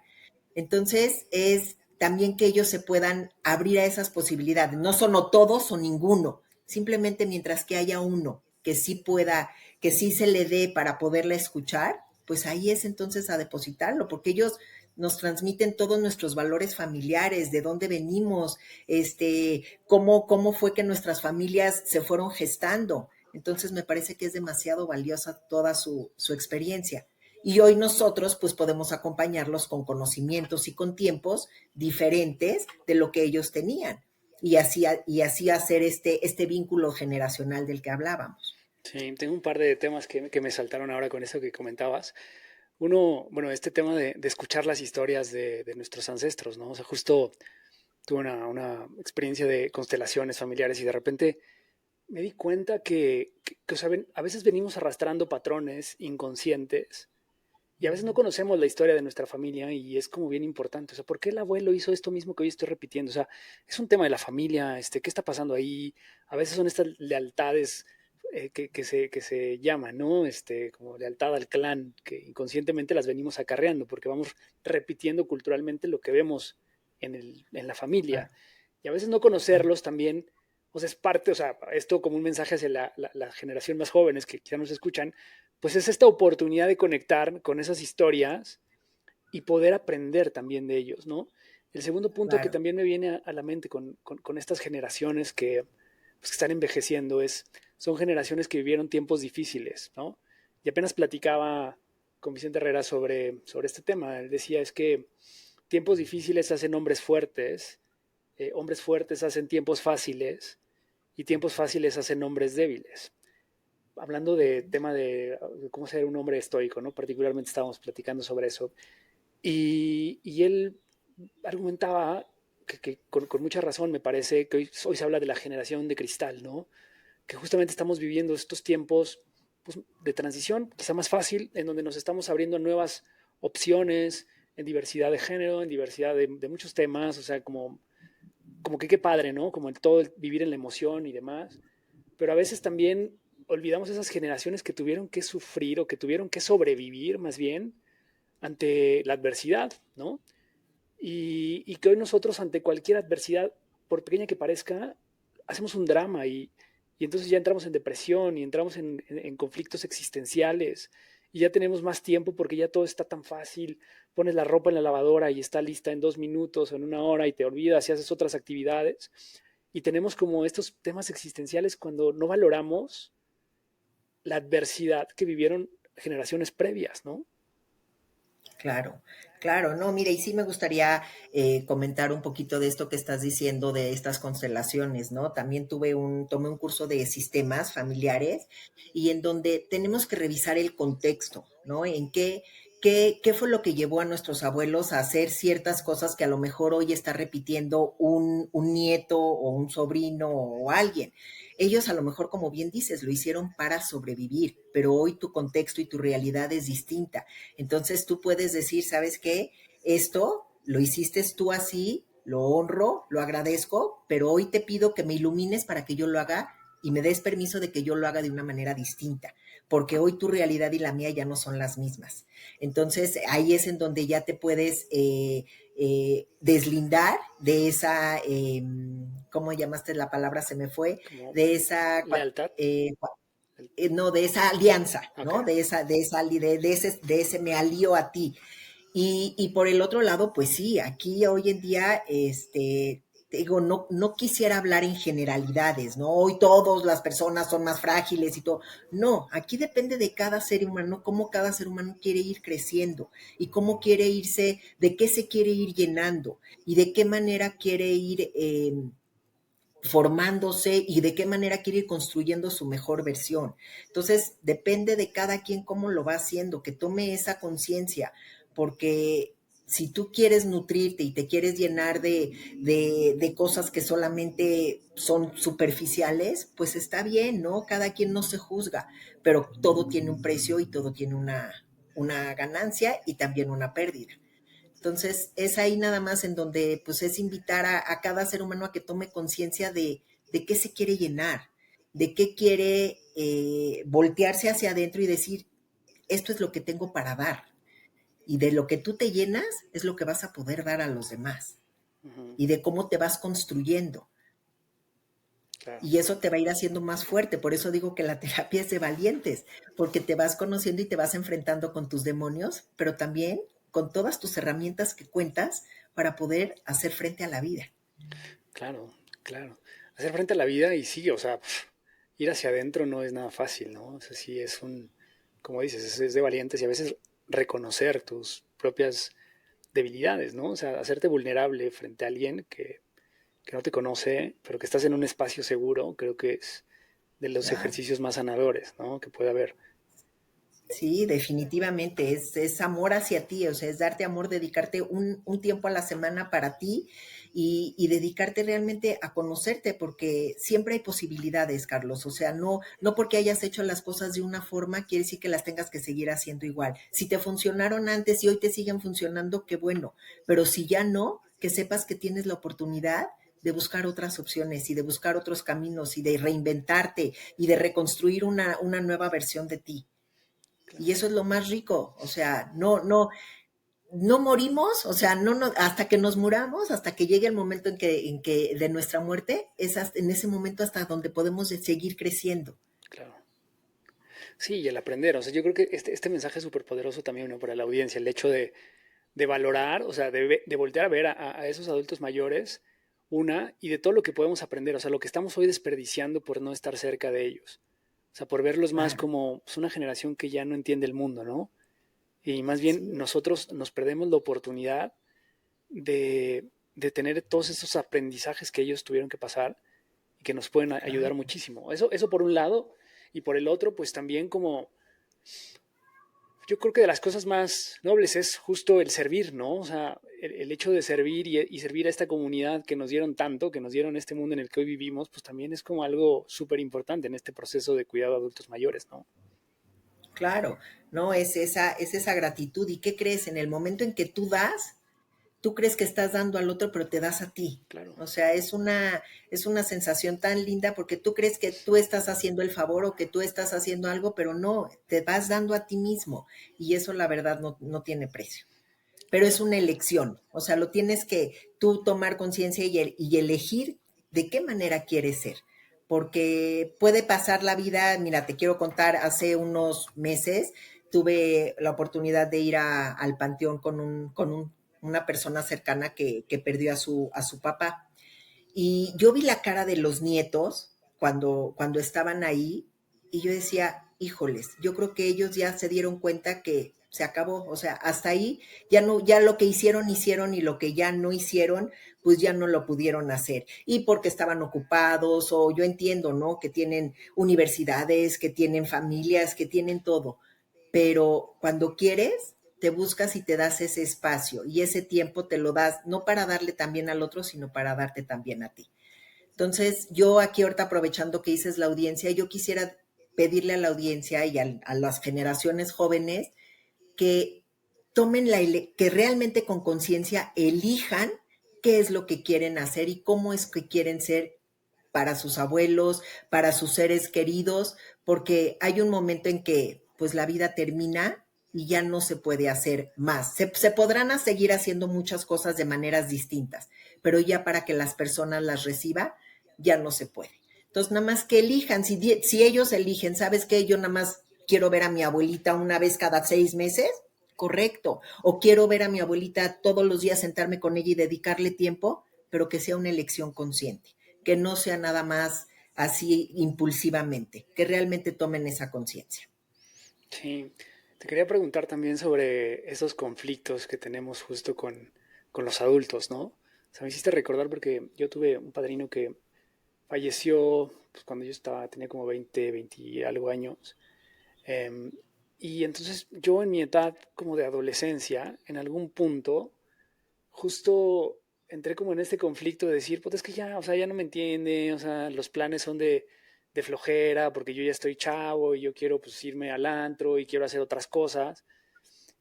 Entonces, es también que ellos se puedan abrir a esas posibilidades. No son o todos o ninguno, simplemente mientras que haya uno que sí pueda, que sí se le dé para poderla escuchar, pues ahí es entonces a depositarlo, porque ellos nos transmiten todos nuestros valores familiares, de dónde venimos, cómo fue que nuestras familias se fueron gestando. Entonces me parece que es demasiado valiosa toda su experiencia. Y hoy nosotros pues podemos acompañarlos con conocimientos y con tiempos diferentes de lo que ellos tenían. Y así hacer este vínculo generacional del que hablábamos. Sí, tengo un par de temas que me saltaron ahora con eso que comentabas. Uno, bueno, este tema de escuchar las historias de nuestros ancestros, ¿no? O sea, justo tuve una experiencia de constelaciones familiares y de repente me di cuenta o sea, a veces venimos arrastrando patrones inconscientes y a veces no conocemos la historia de nuestra familia y es como bien importante. O sea, ¿por qué el abuelo hizo esto mismo que hoy estoy repitiendo? O sea, es un tema de la familia, ¿qué está pasando ahí? A veces son estas lealtades que se llaman, ¿no? Como lealtad al clan, que inconscientemente las venimos acarreando porque vamos repitiendo culturalmente lo que vemos en la familia. Claro, Y a veces no claro, conocerlos también, o sea, es parte, o sea, esto como un mensaje hacia la generación más jóvenes que quizá nos escuchan, pues es esta oportunidad de conectar con esas historias y poder aprender también de ellos, ¿no? El segundo punto que claro. también me viene a la mente con estas generaciones pues, que están envejeciendo son generaciones que vivieron tiempos difíciles, ¿no? Y apenas platicaba con Vicente Herrera sobre este tema. Él decía, es que tiempos difíciles hacen hombres fuertes hacen tiempos fáciles y tiempos fáciles hacen hombres débiles. Hablando de tema de cómo ser un hombre estoico, ¿no? Particularmente estábamos platicando sobre eso. Y él argumentaba que con, mucha razón me parece que hoy se habla de la generación de cristal, ¿no? Que justamente estamos viviendo estos tiempos pues, de transición, quizá más fácil, en donde nos estamos abriendo nuevas opciones en diversidad de género, en diversidad de muchos temas, o sea, como que qué padre, ¿no? Como el vivir en la emoción y demás, pero a veces también olvidamos esas generaciones que tuvieron que sufrir o que tuvieron que sobrevivir más bien ante la adversidad, ¿no? Y que hoy nosotros ante cualquier adversidad, por pequeña que parezca, hacemos un drama y entonces ya entramos en depresión y entramos en conflictos existenciales y ya tenemos más tiempo porque ya todo está tan fácil, pones la ropa en la lavadora y está lista en 2 minutos o en una hora y te olvidas y haces otras actividades y tenemos como estos temas existenciales cuando no valoramos la adversidad que vivieron generaciones previas, ¿no? Claro, claro, no, mire, y sí me gustaría comentar un poquito de esto que estás diciendo de estas constelaciones, ¿no? También tomé un curso de sistemas familiares y en donde tenemos que revisar el contexto, ¿no? En qué fue lo que llevó a nuestros abuelos a hacer ciertas cosas que a lo mejor hoy está repitiendo un nieto o un sobrino o alguien. Ellos a lo mejor, como bien dices, lo hicieron para sobrevivir, pero hoy tu contexto y tu realidad es distinta. Entonces tú puedes decir, ¿sabes qué? Esto lo hiciste tú así, lo honro, lo agradezco, pero hoy te pido que me ilumines para que yo lo haga y me des permiso de que yo lo haga de una manera distinta, porque hoy tu realidad y la mía ya no son las mismas. Entonces ahí es en donde ya te puedes deslindar de esa, ¿cómo llamaste la palabra? Se me fue, Como de esa, lealtad. no, de esa alianza, Ok, ¿no? De ese me alío a ti. Y por el otro lado, pues sí, aquí hoy en día, te digo, no quisiera hablar en generalidades, ¿no? Hoy todas las personas son más frágiles y todo. No, aquí depende de cada ser humano, cómo cada ser humano quiere ir creciendo y cómo quiere irse, de qué se quiere ir llenando y de qué manera quiere ir formándose y de qué manera quiere ir construyendo su mejor versión. Entonces, depende de cada quien cómo lo va haciendo, que tome esa conciencia, porque si tú quieres nutrirte y te quieres llenar de cosas que solamente son superficiales, pues está bien, ¿no? Cada quien no se juzga, pero todo tiene un precio y todo tiene una ganancia y también una pérdida. Entonces, es ahí nada más en donde pues es invitar a cada ser humano a que tome conciencia de qué se quiere llenar, de qué quiere voltearse hacia adentro y decir, esto es lo que tengo para dar. Y de lo que tú te llenas es lo que vas a poder dar a los demás. ujú, Y de cómo te vas construyendo. claro. Y eso te va a ir haciendo más fuerte. Por eso digo que la terapia es de valientes, porque te vas conociendo y te vas enfrentando con tus demonios, pero también con todas tus herramientas que cuentas para poder hacer frente a la vida. Claro, claro. Hacer frente a la vida y sí, o sea, ir hacia adentro no es nada fácil, ¿no? O sea, sí es como dices, es de valientes y a veces reconocer tus propias debilidades, ¿no? O sea, hacerte vulnerable frente a alguien que no te conoce, pero que estás en un espacio seguro, creo que es de los Claro. ejercicios más sanadores, ¿no? Que puede haber. Sí, definitivamente, es amor hacia ti, o sea, es darte amor, dedicarte un tiempo a la semana para ti y dedicarte realmente a conocerte, porque siempre hay posibilidades, Carlos, o sea, no porque hayas hecho las cosas de una forma, quiere decir que las tengas que seguir haciendo igual. Si te funcionaron antes y hoy te siguen funcionando, qué bueno, pero si ya no, que sepas que tienes la oportunidad de buscar otras opciones y de buscar otros caminos y de reinventarte y de reconstruir una nueva versión de ti. Y eso es lo más rico, o sea, no morimos, o sea, hasta que nos muramos, hasta que llegue el momento en que de nuestra muerte, en ese momento hasta donde podemos seguir creciendo. Claro. Sí, y el aprender, o sea, yo creo que este mensaje es súper poderoso también, ¿no? Para la audiencia, el hecho de valorar, o sea, de voltear a ver a esos adultos mayores, y de todo lo que podemos aprender, o sea, lo que estamos hoy desperdiciando por no estar cerca de ellos, o sea, por verlos más Claro, como pues, una generación que ya no entiende el mundo, ¿no? Y más bien sí, nosotros nos perdemos la oportunidad de tener todos esos aprendizajes que ellos tuvieron que pasar y que nos pueden ayudar claro. muchísimo. Eso por un lado, y por el otro, pues también como yo creo que de las cosas más nobles es justo el servir, ¿no? O sea, el hecho de servir y servir a esta comunidad que nos dieron tanto, que nos dieron este mundo en el que hoy vivimos, pues también es como algo súper importante en este proceso de cuidado de adultos mayores, ¿no? Claro, no, es esa gratitud. ¿Y qué crees? En el momento en que tú das, tú crees que estás dando al otro, pero te das a ti. Claro, O sea, es una sensación tan linda porque tú crees que tú estás haciendo el favor o que tú estás haciendo algo, pero no, te vas dando a ti mismo. Y eso la verdad no tiene precio. Pero es una elección. O sea, lo tienes que tú tomar conciencia y elegir de qué manera quieres ser. Porque puede pasar la vida, mira, te quiero contar, hace unos meses tuve la oportunidad de ir al panteón una persona cercana que perdió a su papá. Y yo vi la cara de los nietos cuando estaban ahí y yo decía, híjoles, yo creo que ellos ya se dieron cuenta que se acabó, o sea, hasta ahí ya no, ya lo que hicieron y lo que ya no hicieron, pues ya no lo pudieron hacer. Y porque estaban ocupados, o yo entiendo, ¿no? Que tienen universidades, que tienen familias, que tienen todo. Pero cuando quieres, te buscas y te das ese espacio y ese tiempo te lo das, no para darle también al otro, sino para darte también a ti. Entonces, yo aquí ahorita aprovechando que dices la audiencia, yo quisiera pedirle a la audiencia y a las generaciones jóvenes que tomen que realmente con conciencia elijan qué es lo que quieren hacer y cómo es que quieren ser para sus abuelos, para sus seres queridos, porque hay un momento en que pues la vida termina y ya no se puede hacer más. Se podrán seguir haciendo muchas cosas de maneras distintas, pero ya para que las personas las reciban, ya no se puede. Entonces, nada más que elijan, si ellos eligen, ¿sabes qué? Yo nada más quiero ver a mi abuelita una vez cada 6 meses, correcto. O quiero ver a mi abuelita todos los días, sentarme con ella y dedicarle tiempo, pero que sea una elección consciente, que no sea nada más así impulsivamente, que realmente tomen esa conciencia. Sí, te quería preguntar también sobre esos conflictos que tenemos justo con los adultos, ¿no? O sea, me hiciste recordar porque yo tuve un padrino que falleció pues, cuando yo tenía como 20 y algo años. Em, y entonces yo en mi edad como de adolescencia, en algún punto, justo entré como en este conflicto de decir, pues es que ya, o sea, ya no me entiende, o sea, los planes son de flojera porque yo ya estoy chavo y yo quiero pues irme al antro y quiero hacer otras cosas.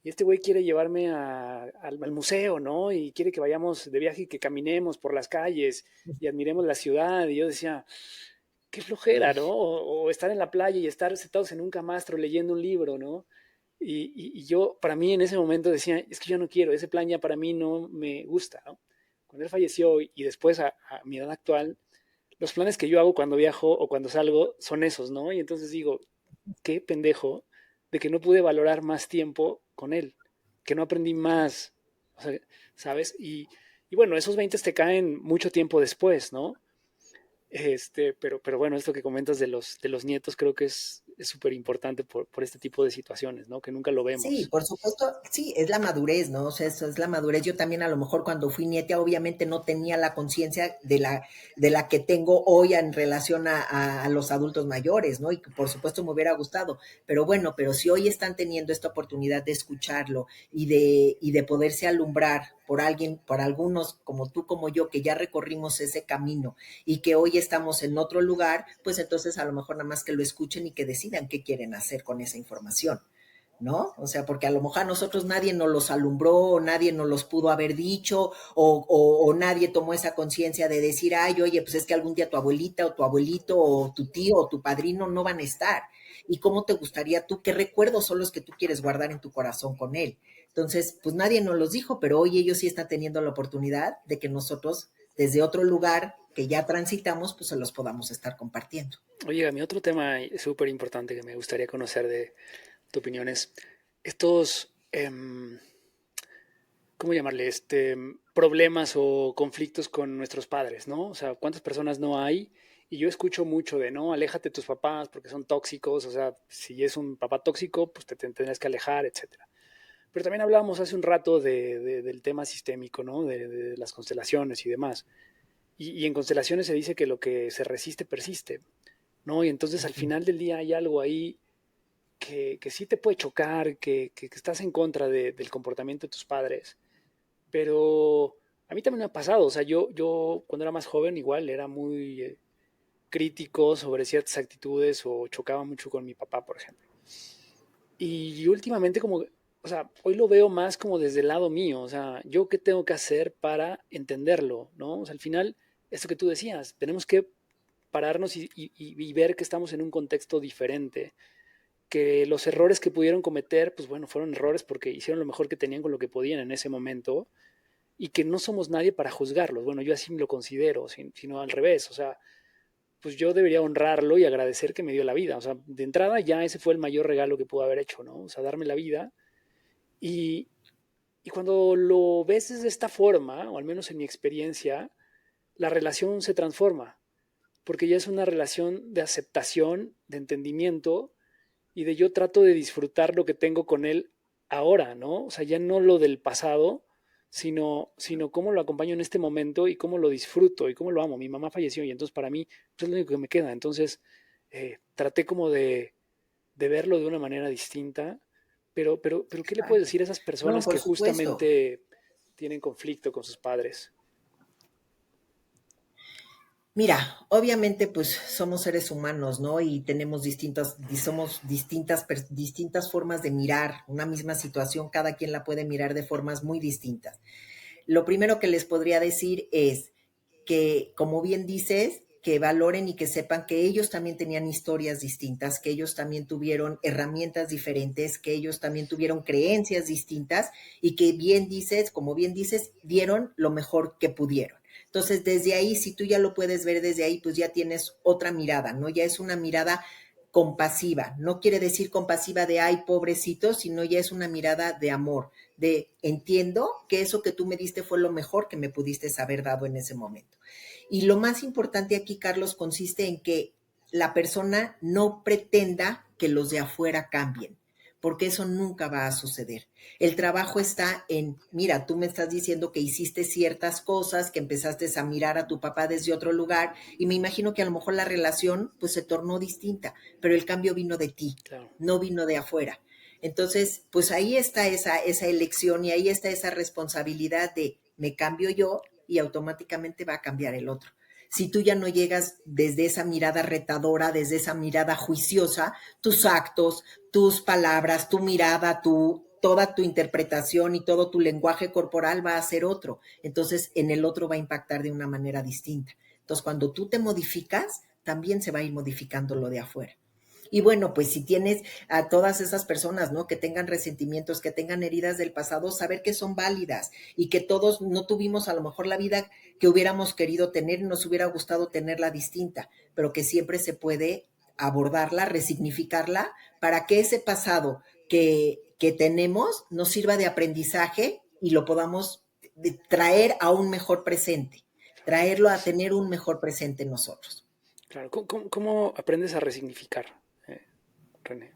Y este güey quiere llevarme al museo, ¿no? Y quiere que vayamos de viaje y que caminemos por las calles y admiremos la ciudad. Y yo decía, qué flojera, ¿no? O estar en la playa y estar sentados en un camastro leyendo un libro, ¿no? Y yo, para mí en ese momento decía, es que yo no quiero, ese plan ya para mí no me gusta, ¿no? Cuando él falleció y después a mi edad actual, los planes que yo hago cuando viajo o cuando salgo son esos, ¿no? Y entonces digo, qué pendejo de que no pude valorar más tiempo con él, que no aprendí más, o sea, ¿sabes? Y bueno, esos 20 te caen mucho tiempo después, ¿no? Pero bueno, esto que comentas de los nietos creo que es súper importante por este tipo de situaciones, ¿no? Que nunca lo Sí, vemos. por supuesto, sí, es la madurez, ¿no? O sea, eso es la madurez. Yo también a lo mejor cuando fui nieta, obviamente no tenía la conciencia de la que tengo hoy en relación a los adultos mayores, ¿no? Y que por supuesto me hubiera gustado. Pero bueno, pero si hoy están teniendo esta oportunidad de escucharlo y de poderse alumbrar por alguien, por algunos como tú, como yo, que ya recorrimos ese camino y que hoy estamos en otro lugar, pues entonces a lo mejor nada más que lo escuchen y que decidan qué quieren hacer con esa información. ¿No? O sea, porque a lo mejor a nosotros nadie nos los alumbró, o nadie nos los pudo haber dicho, o nadie tomó esa conciencia de decir, ay, oye, pues es que algún día tu abuelita o tu abuelito o tu tío o tu padrino no van a estar. ¿Y cómo te gustaría tú? ¿Qué recuerdos son los que tú quieres guardar en tu corazón con él? Entonces, pues nadie nos los dijo, pero hoy ellos sí están teniendo la oportunidad de que nosotros, desde otro lugar que ya transitamos, pues se los podamos estar compartiendo. Oye, a mí otro tema súper importante que me gustaría conocer de tu opinión es estos, ¿cómo llamarle? Problemas o conflictos con nuestros padres, ¿no? O sea, ¿cuántas personas no hay? Y yo escucho mucho de, no, aléjate de tus papás porque son tóxicos, o sea, si es un papá tóxico, pues te tendrás que alejar, etcétera. Pero también hablábamos hace un rato del tema sistémico, ¿no? De las constelaciones y demás. Y en constelaciones se dice que lo que se resiste persiste, ¿no? Y entonces al final del día hay algo ahí que sí te puede chocar, que estás en contra del comportamiento de tus padres, pero a mí también me ha pasado, o sea, yo cuando era más joven igual era muy crítico sobre ciertas actitudes o chocaba mucho con mi papá, por ejemplo. Y últimamente como, o sea, hoy lo veo más como desde el lado mío, o sea, yo qué tengo que hacer para entenderlo, ¿no? O sea, al final, esto que tú decías, tenemos que pararnos y ver que estamos en un contexto diferente, que los errores que pudieron cometer, pues bueno, fueron errores porque hicieron lo mejor que tenían con lo que podían en ese momento y que no somos nadie para juzgarlos. Bueno, yo así me lo considero, sino al revés, o sea, pues yo debería honrarlo y agradecer que me dio la vida. O sea, de entrada ya ese fue el mayor regalo que pudo haber hecho, ¿no? O sea, darme la vida. Y, y cuando lo ves de esta forma, o al menos en mi experiencia, la relación se transforma, porque ya es una relación de aceptación, de entendimiento y de yo trato de disfrutar lo que tengo con él ahora, ¿no? O sea, ya no lo del pasado, sino cómo lo acompaño en este momento y cómo lo disfruto y cómo lo amo. Mi mamá falleció y entonces para mí pues, es lo único que me queda. Entonces traté como de verlo de una manera distinta, pero ¿qué le puedes Exacto. decir a esas No, personas por que supuesto. justamente tienen conflicto con sus padres? Mira, obviamente pues somos seres humanos, ¿no? Y tenemos somos distintas formas de mirar una misma situación, cada quien la puede mirar de formas muy distintas. lo primero que les podría decir es que, como bien dices, que valoren y que sepan que ellos también tenían historias distintas, que ellos también tuvieron herramientas diferentes, que ellos también tuvieron creencias distintas y que bien dices, como bien dices, dieron lo mejor que pudieron. Entonces, desde ahí, si tú ya lo puedes ver desde ahí, pues ya tienes otra mirada, ¿no? Ya es una mirada compasiva. No quiere decir compasiva de, ay, pobrecito, sino ya es una mirada de amor, de entiendo que eso que tú me diste fue lo mejor que me pudiste haber dado en ese momento. Y lo más importante aquí, Carlos, consiste en que la persona no pretenda que los de afuera cambien, porque eso nunca va a suceder. El trabajo está en, mira, tú me estás diciendo que hiciste ciertas cosas, que empezaste a mirar a tu papá desde otro lugar, y me imagino que a lo mejor la relación pues se tornó distinta, pero el cambio vino de ti, Claro. no vino de afuera. Entonces, pues ahí está esa elección y ahí está esa responsabilidad de me cambio yo y automáticamente va a cambiar el otro. Si tú ya no llegas desde esa mirada retadora, desde esa mirada juiciosa, tus actos, tus palabras, tu mirada, toda tu interpretación y todo tu lenguaje corporal va a ser otro. Entonces, en el otro va a impactar de una manera distinta. Entonces, cuando tú te modificas, también se va a ir modificando lo de afuera. Y bueno, pues si tienes a todas esas personas, ¿no? Que tengan resentimientos, que tengan heridas del pasado, saber que son válidas y que todos no tuvimos a lo mejor la vida que hubiéramos querido tener y nos hubiera gustado tenerla distinta, pero que siempre se puede abordarla, resignificarla, para que ese pasado que tenemos nos sirva de aprendizaje y lo podamos traer a un mejor presente, traerlo a tener un mejor presente en nosotros. Claro. ¿Cómo aprendes a resignificar, eh, René?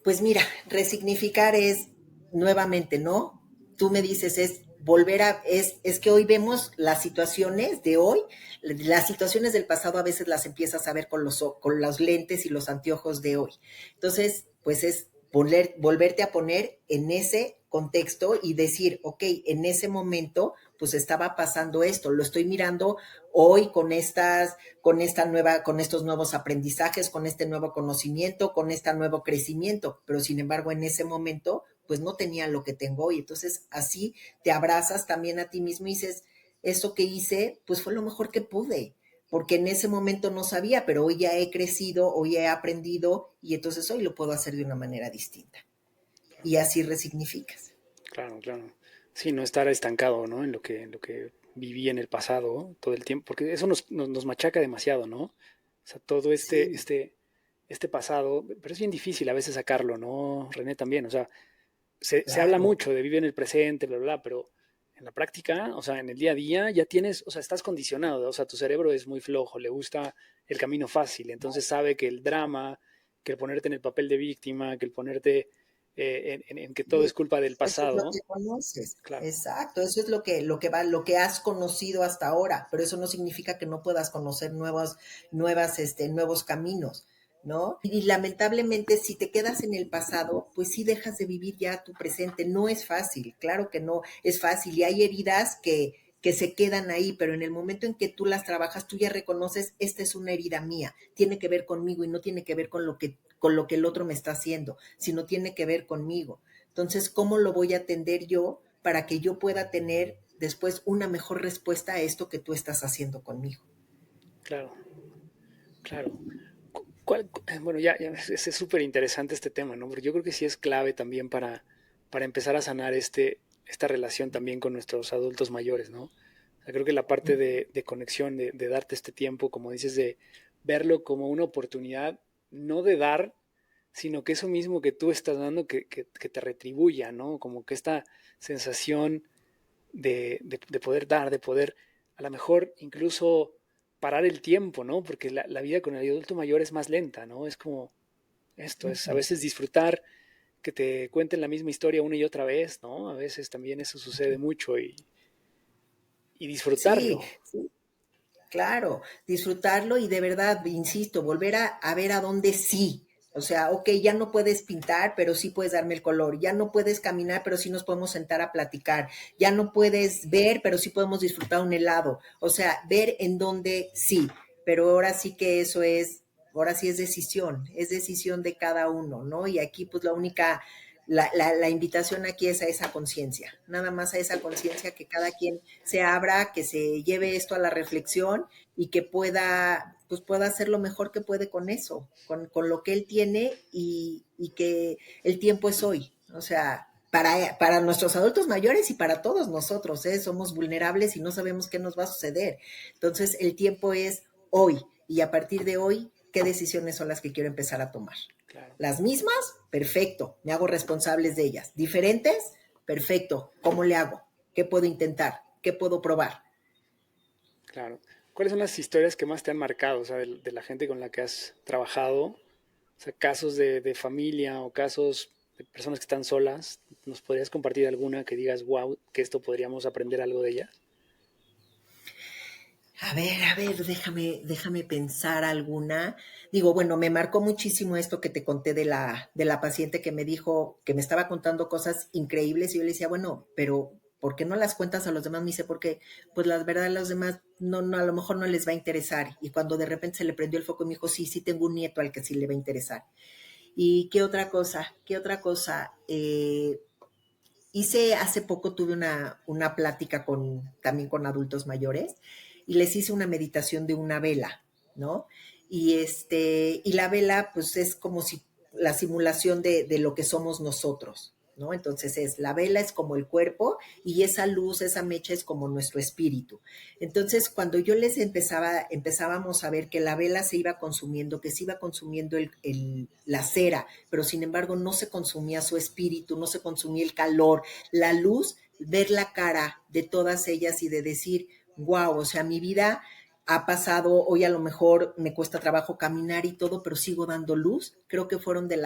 Pues mira, resignificar es nuevamente, ¿no? Tú me dices, es volver a, es que hoy vemos las situaciones de hoy, las situaciones del pasado a veces las empiezas a ver con los lentes y los anteojos de hoy. Entonces, pues es volverte a poner en ese contexto y decir, ok, en ese momento, pues estaba pasando esto, lo estoy mirando hoy con estos nuevos aprendizajes, con este nuevo conocimiento, con este nuevo crecimiento, pero sin embargo en ese momento pues no tenía lo que tengo hoy. Entonces así te abrazas también a ti mismo y dices, eso que hice pues fue lo mejor que pude, porque en ese momento no sabía, pero hoy ya he crecido, hoy he aprendido y entonces hoy lo puedo hacer de una manera distinta. Y así resignificas. Claro, claro. Sí, no estar estancado, ¿no? En lo que viví en el pasado todo el tiempo, porque eso nos machaca demasiado, ¿no? O sea, todo Sí, este pasado, pero es bien difícil a veces sacarlo, ¿no? René también, o sea, se habla claro. mucho de vivir en el presente, bla, bla, bla, pero en la práctica, o sea, en el día a día ya tienes, o sea, estás condicionado, o sea, tu cerebro es muy flojo, le gusta el camino fácil, entonces sabe que el drama, que el ponerte en el papel de víctima, que el ponerte en que todo Sí, es culpa del eso es lo pasado, que conoces. claro, Exacto, eso es lo que has conocido hasta ahora, pero eso no significa que no puedas conocer nuevos caminos, ¿no? Y lamentablemente, si te quedas en el pasado, pues sí dejas de vivir ya tu presente. No es fácil, claro que no es fácil. Y hay heridas que se quedan ahí, pero en el momento en que tú las trabajas, tú ya reconoces, esta es una herida mía, tiene que ver conmigo y no tiene que ver con lo que el otro me está haciendo, sino tiene que ver conmigo. Entonces, ¿cómo lo voy a atender yo para que yo pueda tener después una mejor respuesta a esto que tú estás haciendo conmigo? claro, claro. Bueno, ya es súper interesante este tema, ¿no? Porque yo creo que sí es clave también para empezar a sanar esta relación también con nuestros adultos mayores, ¿no? O sea, creo que la parte de conexión, de darte este tiempo, como dices, de verlo como una oportunidad, no de dar, sino que eso mismo que tú estás dando, que te retribuya, ¿no? Como que esta sensación de poder dar, de poder a lo mejor incluso parar el tiempo, ¿no? Porque la vida con el adulto mayor es más lenta, ¿no? Es como esto, es a Ujú. veces disfrutar que te cuenten la misma historia una y otra vez, ¿no? A veces también eso sucede mucho y Sí, disfrutarlo. sí, claro, disfrutarlo y de verdad, insisto, volver a ver a dónde sí. O sea, ok, ya no puedes pintar, pero sí puedes darme el color. Ya no puedes caminar, pero sí nos podemos sentar a platicar. Ya no puedes ver, pero sí podemos disfrutar un helado. O sea, ver en dónde sí. Pero ahora sí que ahora sí es decisión de cada uno, ¿no? Y aquí pues la invitación aquí es a esa conciencia, nada más a esa conciencia, que cada quien se abra, que se lleve esto a la reflexión y que pueda, pues pueda hacer lo mejor que puede con eso, con lo que él tiene, y que el tiempo es hoy. O sea, para nuestros adultos mayores y para todos nosotros, ¿eh? Somos vulnerables y no sabemos qué nos va a suceder. Entonces, el tiempo es hoy, y a partir de hoy, ¿qué decisiones son las que quiero empezar a tomar? Claro, Las mismas, perfecto, me hago responsables de ellas. Diferentes, perfecto, ¿cómo le hago? ¿Qué puedo intentar? ¿Qué puedo probar? claro. ¿Cuáles son las historias que más te han marcado, o sea, de la gente con la que has trabajado? O sea, casos de familia o casos de personas que están solas. ¿Nos podrías compartir alguna que digas, wow, que esto podríamos aprender algo de ella? A ver, déjame pensar alguna. Digo, bueno, me marcó muchísimo esto que te conté de la paciente que me dijo, que me estaba contando cosas increíbles, y yo le decía, bueno, pero ¿por qué no las cuentas a los demás? Me dice, porque pues la verdad a los demás no, a lo mejor no les va a interesar. Y cuando de repente se le prendió el foco, me dijo, sí, sí tengo un nieto al que sí le va a interesar. ¿Y qué otra cosa? ¿Qué otra cosa? Hice hace poco, tuve una plática también con adultos mayores, y les hice una meditación de una vela, ¿no? Y la vela, pues es como si la simulación de lo que somos nosotros, ¿no? Entonces la vela es como el cuerpo, y esa luz, esa mecha es como nuestro espíritu. Entonces, cuando yo les empezábamos a ver que la vela se iba consumiendo, que se iba consumiendo la cera, pero sin embargo no se consumía su espíritu, no se consumía el calor, la luz, ver la cara de todas ellas y de decir, wow, o sea, mi vida ha pasado, hoy a lo mejor me cuesta trabajo caminar y todo, pero sigo dando luz. Creo que fueron de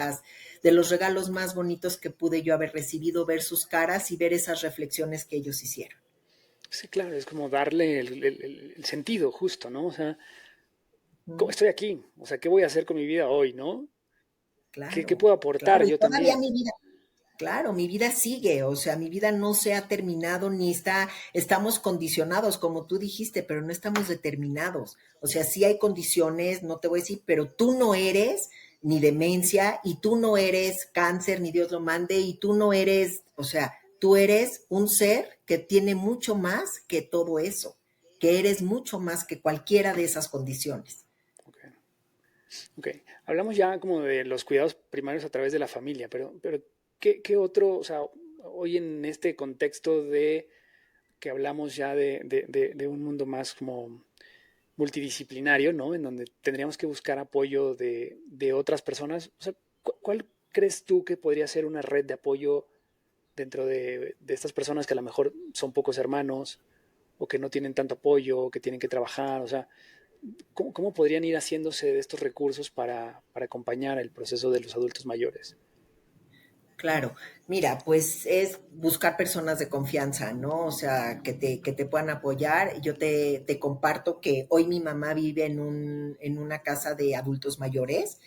los regalos más bonitos que pude yo haber recibido, ver sus caras y ver esas reflexiones que ellos hicieron. Sí, claro, es como darle el sentido justo, ¿no? O sea, ¿cómo Mm, estoy aquí? O sea, ¿qué voy a hacer con mi vida hoy, no? ¿Qué claro, puedo aportar claro, y yo todavía también? mi vida. Claro, mi vida sigue, o sea, mi vida no se ha terminado, ni estamos condicionados, como tú dijiste, pero no estamos determinados. O sea, sí hay condiciones, no te voy a decir, pero tú no eres ni demencia, y tú no eres cáncer, ni Dios lo mande, y tú no eres, o sea, tú eres un ser que tiene mucho más que todo eso, que eres mucho más que cualquiera de esas condiciones. Ok, ok. Hablamos ya como de los cuidados primarios a través de la familia, pero ¿qué otro, o sea, hoy en este contexto de que hablamos ya de un mundo más como multidisciplinario, ¿no? En donde tendríamos que buscar apoyo de otras personas. O sea, ¿cuál crees tú que podría ser una red de apoyo dentro de estas personas que a lo mejor son pocos hermanos o que no tienen tanto apoyo o que tienen que trabajar? O sea, ¿cómo podrían ir haciéndose de estos recursos para acompañar el proceso de los adultos mayores? Claro, mira, pues es buscar personas de confianza, ¿no? O sea, que te puedan apoyar. Yo te comparto que hoy mi mamá vive en una casa de adultos mayores,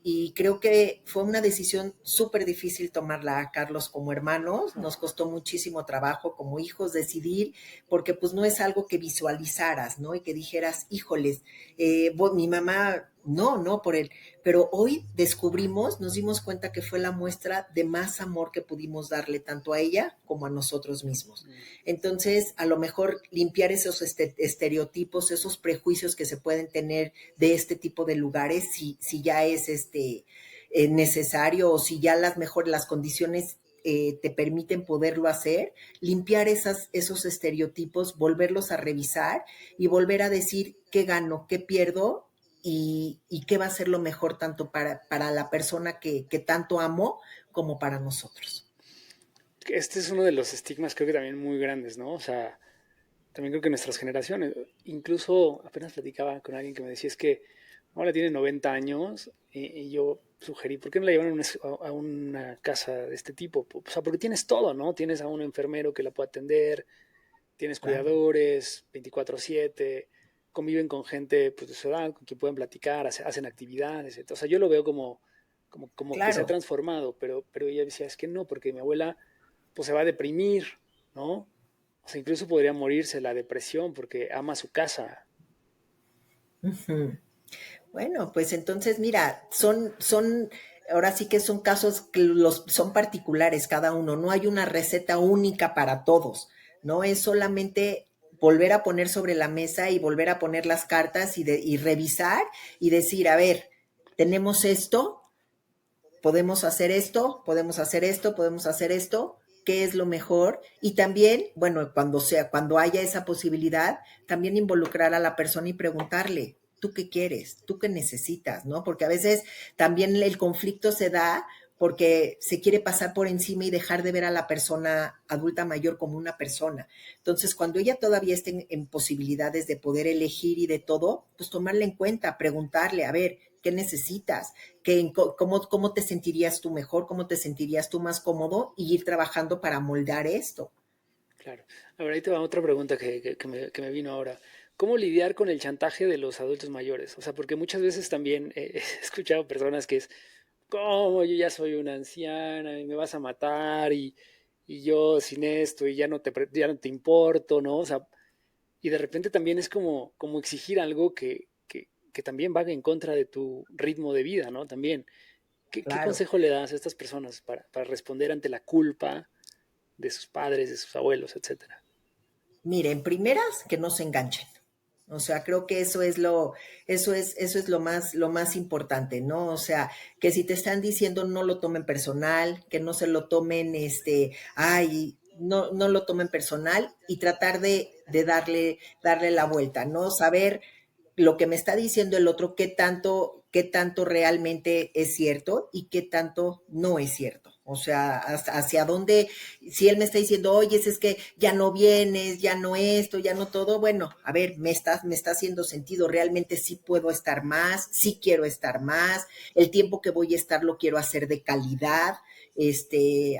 y creo que fue una decisión súper difícil tomarla, Carlos, como hermanos. Nos costó muchísimo trabajo como hijos decidir, porque pues no es algo que visualizaras, ¿no? Y que dijeras, híjoles, mi mamá, no, por él. Pero hoy descubrimos, nos dimos cuenta que fue la muestra de más amor que pudimos darle tanto a ella como a nosotros mismos. Entonces, a lo mejor limpiar esos estereotipos, esos prejuicios que se pueden tener de este tipo de lugares, si ya es necesario, o si ya las condiciones te permiten poderlo hacer, limpiar esos estereotipos, volverlos a revisar y volver a decir qué gano, qué pierdo, y qué va a ser lo mejor tanto para la persona que tanto amo como para nosotros. Este es uno de los estigmas creo que también muy grandes, ¿no? O sea, también creo que nuestras generaciones, incluso apenas platicaba con alguien que me decía es que ahora tiene 90 años y yo sugerí, ¿por qué no la llevan a una casa de este tipo? O sea, porque tienes todo, ¿no? Tienes a un enfermero que la puede atender, tienes Claro, cuidadores 24/7, conviven con gente pues, de su edad, con quien pueden platicar, hacen actividades. O sea, yo lo veo como que se ha claro. transformado, pero ella decía, es que no, porque mi abuela pues se va a deprimir, ¿no? O sea, incluso podría morirse la depresión porque ama su casa. Ujú. Bueno, pues entonces, mira, son ahora sí que son casos que son particulares cada uno, no hay una receta única para todos, ¿no? Es solamente volver a poner sobre la mesa y volver a poner las cartas y revisar y decir, a ver, tenemos esto, podemos hacer esto, podemos hacer esto, podemos hacer esto, qué es lo mejor y también, bueno, cuando haya esa posibilidad, también involucrar a la persona y preguntarle, ¿tú qué quieres? ¿Tú qué necesitas? ¿No? Porque a veces también el conflicto se da porque se quiere pasar por encima y dejar de ver a la persona adulta mayor como una persona. Entonces, cuando ella todavía esté en posibilidades de poder elegir y de todo, pues tomarla en cuenta, preguntarle, a ver, ¿qué necesitas? ¿Cómo te sentirías tú mejor? ¿Cómo te sentirías tú más cómodo? Y ir trabajando para moldear esto. Claro. Ahora ahí te va otra pregunta que me vino ahora. ¿Cómo lidiar con el chantaje de los adultos mayores? O sea, porque muchas veces también he escuchado personas que es, ¿cómo? Yo ya soy una anciana y me vas a matar y yo sin esto y ya no te importo, ¿no? O sea, y de repente también es como exigir algo que también va en contra de tu ritmo de vida, ¿no? También, ¿qué Claro. consejo le das a estas personas para responder ante la culpa de sus padres, de sus abuelos, etcétera? Miren, primeras, que no se enganchen. O sea, creo que eso es lo más importante, ¿no? O sea, que si te están diciendo no lo tomen personal, que no se lo tomen, ay, no lo tomen personal y tratar de darle la vuelta, ¿no? Saber lo que me está diciendo el otro, qué tanto realmente es cierto y qué tanto no es cierto. O sea, hacia dónde, si él me está diciendo, oye, es que ya no vienes, ya no esto, ya no todo, bueno, a ver, me está haciendo sentido, realmente sí puedo estar más, sí quiero estar más, el tiempo que voy a estar lo quiero hacer de calidad.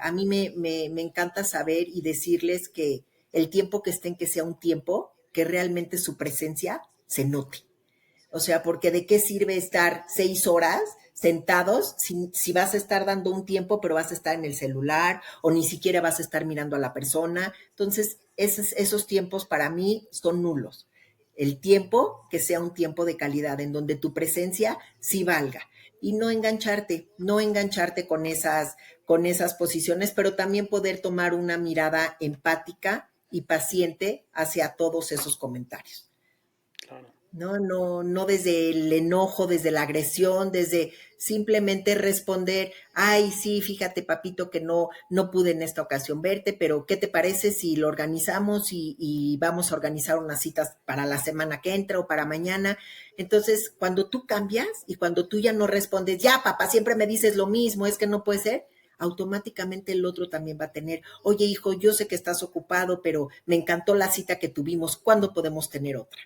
A mí me encanta saber y decirles que el tiempo que estén, que sea un tiempo que realmente su presencia se note. O sea, porque de qué sirve estar 6 horas sentados si vas a estar dando un tiempo, pero vas a estar en el celular o ni siquiera vas a estar mirando a la persona. Entonces, esos tiempos para mí son nulos. El tiempo que sea un tiempo de calidad, en donde tu presencia sí valga. Y no engancharte con esas posiciones, pero también poder tomar una mirada empática y paciente hacia todos esos comentarios. Claro. No, no, no desde el enojo, desde la agresión, desde simplemente responder, ay, sí, fíjate, papito, que no pude en esta ocasión verte, pero ¿qué te parece si lo organizamos y vamos a organizar unas citas para la semana que entra o para mañana? Entonces, cuando tú cambias y cuando tú ya no respondes, ya, papá, siempre me dices lo mismo, es que no puede ser, automáticamente el otro también va a tener, oye, hijo, yo sé que estás ocupado, pero me encantó la cita que tuvimos, ¿cuándo podemos tener otra?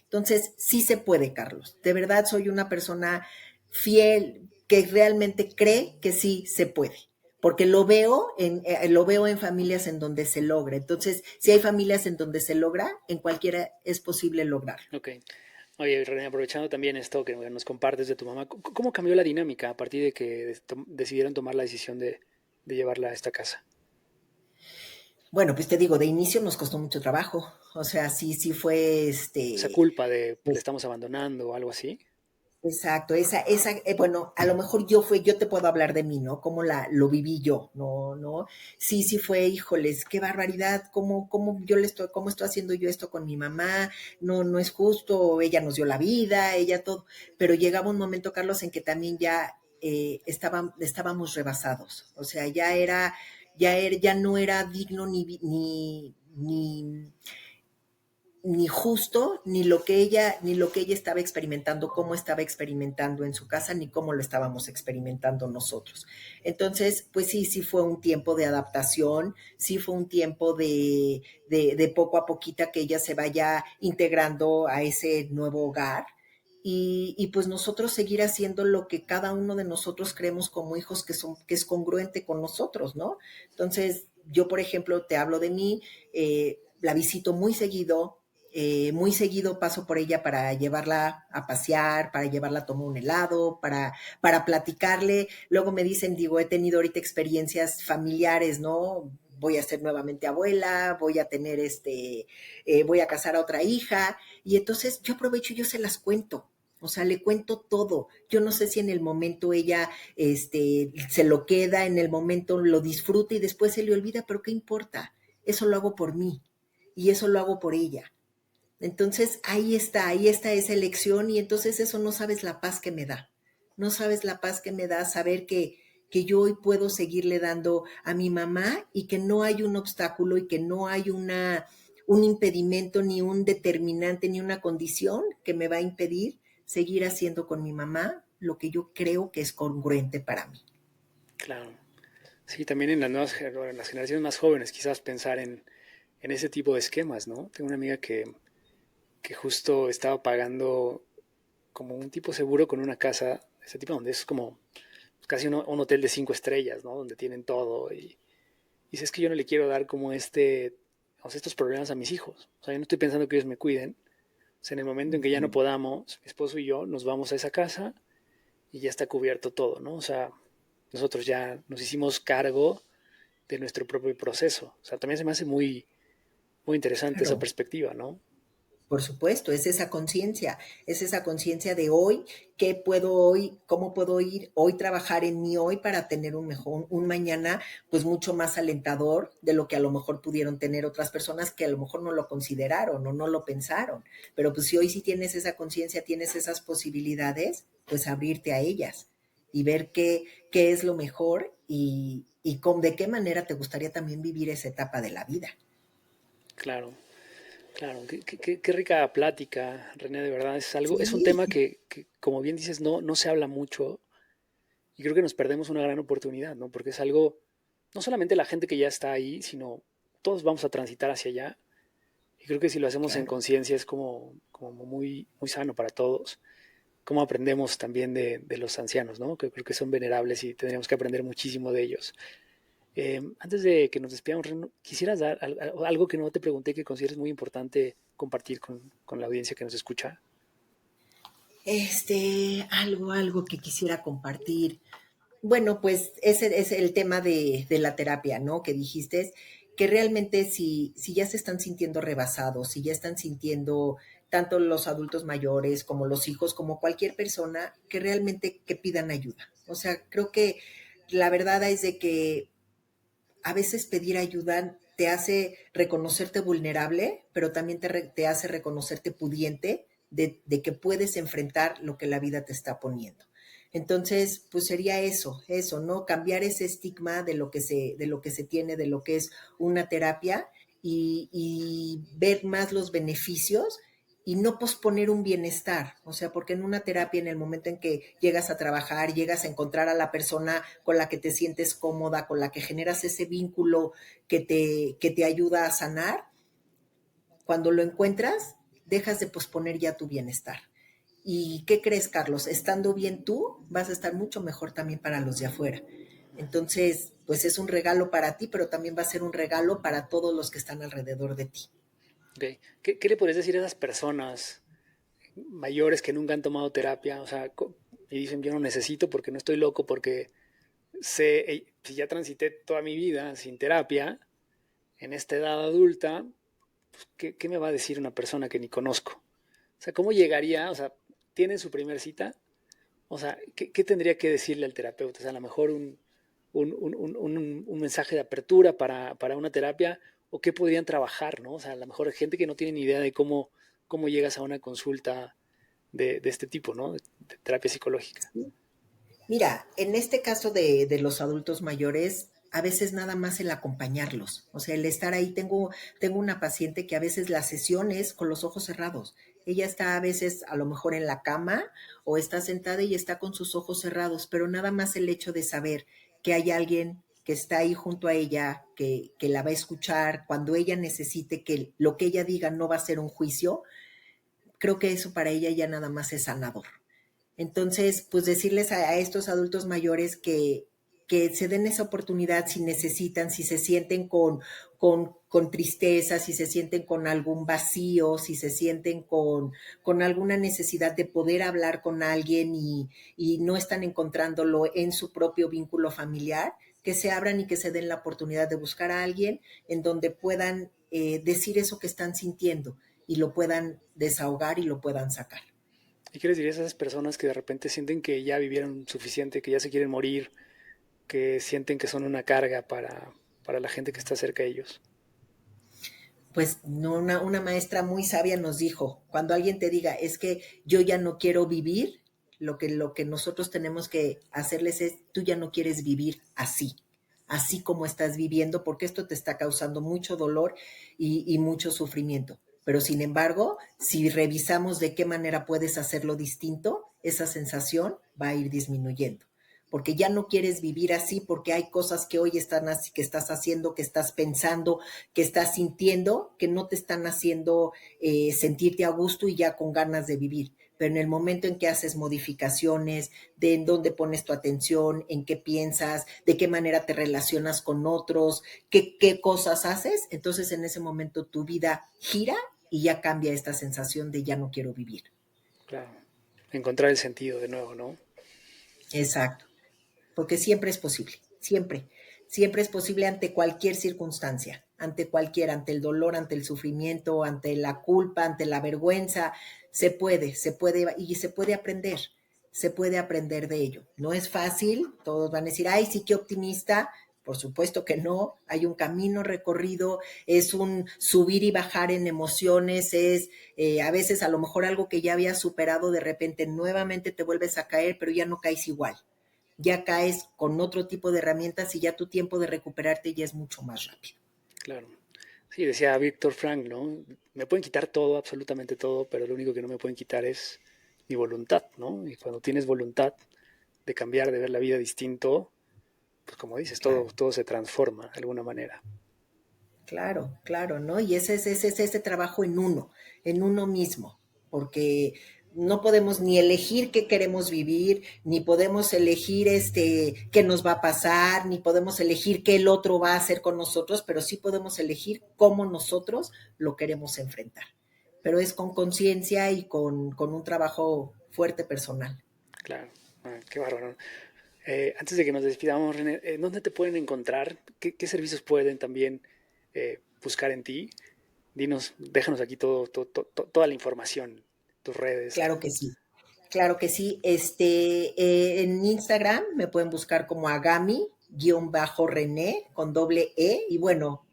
Entonces, sí se puede, Carlos. De verdad soy una persona fiel que realmente cree que sí se puede, porque lo veo en familias en donde se logra. Entonces, si hay familias en donde se logra, en cualquiera es posible lograrlo. Ok. Oye, René, aprovechando también esto que nos compartes de tu mamá, ¿cómo cambió la dinámica a partir de que decidieron tomar la decisión de llevarla a esta casa? Bueno, pues te digo, de inicio nos costó mucho trabajo. O sea, sí, sí fue Esa culpa de le pues, estamos abandonando o algo así. exacto, bueno, a lo mejor yo te puedo hablar de mí, ¿no? Cómo lo viví yo, ¿no? ¿No? Sí, sí fue, híjoles, qué barbaridad, cómo estoy haciendo yo esto con mi mamá, no, no es justo, ella nos dio la vida, ella todo, pero llegaba un momento, Carlos, en que también ya estábamos rebasados, o sea, ya no era digno ni justo, ni lo que ella estaba experimentando, cómo estaba experimentando en su casa, ni cómo lo estábamos experimentando nosotros. Entonces, pues sí, sí fue un tiempo de adaptación, sí fue un tiempo de poco a poquita que ella se vaya integrando a ese nuevo hogar. Y pues nosotros seguir haciendo lo que cada uno de nosotros creemos como hijos que es congruente con nosotros, ¿no? Entonces, yo, por ejemplo, te hablo de mí, la visito muy seguido paso por ella para llevarla a pasear, para llevarla a tomar un helado, para platicarle. Luego me dicen, digo, he tenido ahorita experiencias familiares, ¿no? Voy a ser nuevamente abuela, voy a casar a otra hija, y entonces yo aprovecho y yo se las cuento. O sea, le cuento todo. Yo no sé si en el momento ella se lo queda, en el momento lo disfruta y después se le olvida, pero ¿qué importa? Eso lo hago por mí y eso lo hago por ella. Entonces ahí está esa elección y entonces eso no sabes la paz que me da. No sabes la paz que me da saber que yo hoy puedo seguirle dando a mi mamá y que no hay un obstáculo y que no hay un impedimento, ni un determinante, ni una condición que me va a impedir seguir haciendo con mi mamá lo que yo creo que es congruente para mí. Claro. Sí, también en en las generaciones más jóvenes, quizás pensar en ese tipo de esquemas, ¿no? Tengo una amiga que justo estaba pagando como un tipo seguro con una casa, ese tipo donde es como casi un hotel de 5 estrellas, ¿no? Donde tienen todo y dice, es que yo no le quiero dar como o sea, estos problemas a mis hijos. O sea, yo no estoy pensando que ellos me cuiden. O sea, en el momento en que ya no podamos, mi esposo y yo nos vamos a esa casa y ya está cubierto todo, ¿no? O sea, nosotros ya nos hicimos cargo de nuestro propio proceso. O sea, también se me hace muy interesante esa Claro. perspectiva, ¿no? Por supuesto, es esa conciencia de hoy, qué puedo hoy, cómo puedo ir hoy trabajar en mí hoy para tener un mañana pues mucho más alentador de lo que a lo mejor pudieron tener otras personas que a lo mejor no lo consideraron o no lo pensaron. Pero pues si hoy sí tienes esa conciencia, tienes esas posibilidades, pues abrirte a ellas y ver qué es lo mejor de qué manera te gustaría también vivir esa etapa de la vida. Claro, claro. Qué rica plática, René, de verdad. Es un tema Sí, como bien dices, no se habla mucho y creo que nos perdemos una gran oportunidad, ¿no? Porque es algo, no solamente la gente que ya está ahí, sino todos vamos a transitar hacia allá. Y creo que si lo hacemos en claro. conciencia es como muy sano para todos. Cómo aprendemos también de los ancianos, ¿no? Que creo que son venerables y tendríamos que aprender muchísimo de ellos. Antes de que nos despidamos, Reno, ¿quisieras dar algo que no te pregunté que consideres muy importante compartir con la audiencia que nos escucha? Algo que quisiera compartir. Bueno, pues ese es el tema de la terapia, ¿no? Que dijiste, que realmente si ya se están sintiendo rebasados, si ya están sintiendo tanto los adultos mayores como los hijos, como cualquier persona, que realmente que pidan ayuda. O sea, creo que la verdad es de que a veces pedir ayuda te hace reconocerte vulnerable, pero también te hace reconocerte pudiente de que puedes enfrentar lo que la vida te está poniendo. Entonces, pues sería eso, ¿no? Cambiar ese estigma de lo que se tiene, de lo que es una terapia y ver más los beneficios y no posponer un bienestar. O sea, porque en una terapia, en el momento en que llegas a trabajar, llegas a encontrar a la persona con la que te sientes cómoda, con la que generas ese vínculo que te ayuda a sanar, cuando lo encuentras, dejas de posponer ya tu bienestar. ¿Y qué crees, Carlos? Estando bien tú, vas a estar mucho mejor también para los de afuera. Entonces, pues es un regalo para ti, pero también va a ser un regalo para todos los que están alrededor de ti. Okay. ¿Qué le podrías decir a esas personas mayores que nunca han tomado terapia? O sea, y dicen, yo no necesito porque no estoy loco, porque si ya transité toda mi vida sin terapia, en esta edad adulta, pues, ¿qué me va a decir una persona que ni conozco? O sea, ¿cómo llegaría? O sea, ¿tiene su primer cita? O sea, ¿qué tendría que decirle al terapeuta? O sea, a lo mejor un mensaje de apertura para una terapia o qué podrían trabajar, ¿no? O sea, a lo mejor hay gente que no tiene ni idea de cómo llegas a una consulta de este tipo, ¿no? De terapia psicológica. Mira, en este caso de los adultos mayores, a veces nada más el acompañarlos, o sea, el estar ahí. Tengo una paciente que a veces la sesión es con los ojos cerrados. Ella está a veces a lo mejor en la cama o está sentada y está con sus ojos cerrados, pero nada más el hecho de saber que hay alguien que está ahí junto a ella, que la va a escuchar cuando ella necesite, que lo que ella diga no va a ser un juicio, creo que eso para ella ya nada más es sanador. Entonces, pues decirles a estos adultos mayores que se den esa oportunidad si necesitan, si se sienten con tristeza, si se sienten con algún vacío, si se sienten con alguna necesidad de poder hablar con alguien y no están encontrándolo en su propio vínculo familiar, que se abran y que se den la oportunidad de buscar a alguien en donde puedan decir eso que están sintiendo y lo puedan desahogar y lo puedan sacar. ¿Y qué les dirías a esas personas que de repente sienten que ya vivieron suficiente, que ya se quieren morir, que sienten que son una carga para la gente que está cerca de ellos? Pues no, una maestra muy sabia nos dijo, cuando alguien te diga, es que yo ya no quiero vivir, lo que nosotros tenemos que hacerles es, tú ya no quieres vivir así, así como estás viviendo, porque esto te está causando mucho dolor y mucho sufrimiento. Pero sin embargo, si revisamos de qué manera puedes hacerlo distinto, esa sensación va a ir disminuyendo porque ya no quieres vivir así, porque hay cosas que hoy están así, que estás haciendo, que estás pensando, que estás sintiendo, que no te están haciendo sentirte a gusto y ya con ganas de vivir. Pero en el momento en que haces modificaciones, de en dónde pones tu atención, en qué piensas, de qué manera te relacionas con otros, qué cosas haces, entonces en ese momento tu vida gira y ya cambia esta sensación de ya no quiero vivir. Claro. Encontrar el sentido de nuevo, ¿no? Exacto. Porque siempre es posible, siempre, siempre es posible ante cualquier circunstancia, ante el dolor, ante el sufrimiento, ante la culpa, ante la vergüenza, se puede y se puede aprender de ello. No es fácil, todos van a decir, ay, sí, qué optimista. Por supuesto que no, hay un camino recorrido, es un subir y bajar en emociones, es a veces a lo mejor algo que ya habías superado, de repente nuevamente te vuelves a caer, pero ya no caes igual, ya caes con otro tipo de herramientas y ya tu tiempo de recuperarte ya es mucho más rápido. Claro. Sí, decía Víctor Frank, ¿no? Me pueden quitar todo, absolutamente todo, pero lo único que no me pueden quitar es mi voluntad, ¿no? Y cuando tienes voluntad de cambiar, de ver la vida distinto, pues como dices, Claro, todo se transforma de alguna manera. claro, claro, ¿no? Y ese trabajo en uno mismo, porque no podemos ni elegir qué queremos vivir, ni podemos elegir qué nos va a pasar, ni podemos elegir qué el otro va a hacer con nosotros, pero sí podemos elegir cómo nosotros lo queremos enfrentar. Pero es con conciencia y con un trabajo fuerte personal. Claro. Qué bárbaro. Antes de que nos despidamos, René, ¿dónde te pueden encontrar? ¿Qué servicios pueden también buscar en ti? Dinos, déjanos aquí toda la información, tus redes. Claro que sí. Claro que sí. En Instagram me pueden buscar como Agami-René con doble E. Y bueno,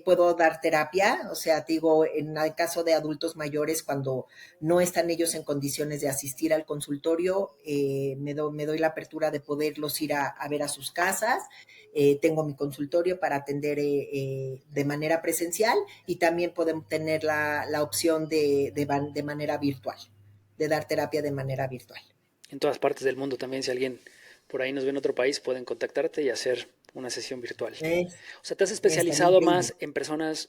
puedo dar terapia. O sea, digo, en el caso de adultos mayores, cuando no están ellos en condiciones de asistir al consultorio, me doy la apertura de poderlos ir a ver a sus casas. Tengo mi consultorio para atender de manera presencial y también podemos tener la opción de manera virtual, de dar terapia de manera virtual. En todas partes del mundo también, si alguien por ahí nos ve en otro país, pueden contactarte y hacer una sesión virtual. Es, O sea, te has Estaría especializado increíble. más en personas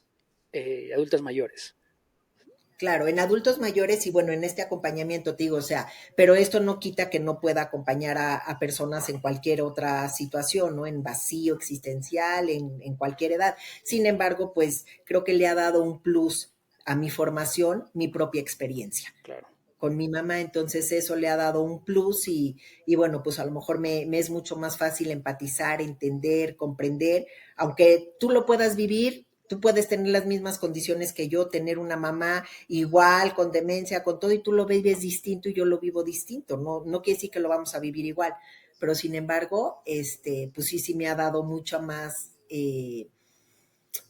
adultas mayores. Claro, en adultos mayores y bueno, en este acompañamiento, te digo, o sea, pero esto no quita que no pueda acompañar a personas en cualquier otra situación, ¿no? En vacío existencial, en cualquier edad. Sin embargo, pues creo que le ha dado un plus a mi formación, mi propia experiencia Claro. con mi mamá, entonces eso le ha dado un plus y bueno, pues a lo mejor me es mucho más fácil empatizar, entender, comprender, aunque tú lo puedas vivir, tú puedes tener las mismas condiciones que yo, tener una mamá igual, con demencia, con todo, y tú lo vives distinto y yo lo vivo distinto, no quiere decir que lo vamos a vivir igual, pero sin embargo, pues sí me ha dado mucha más,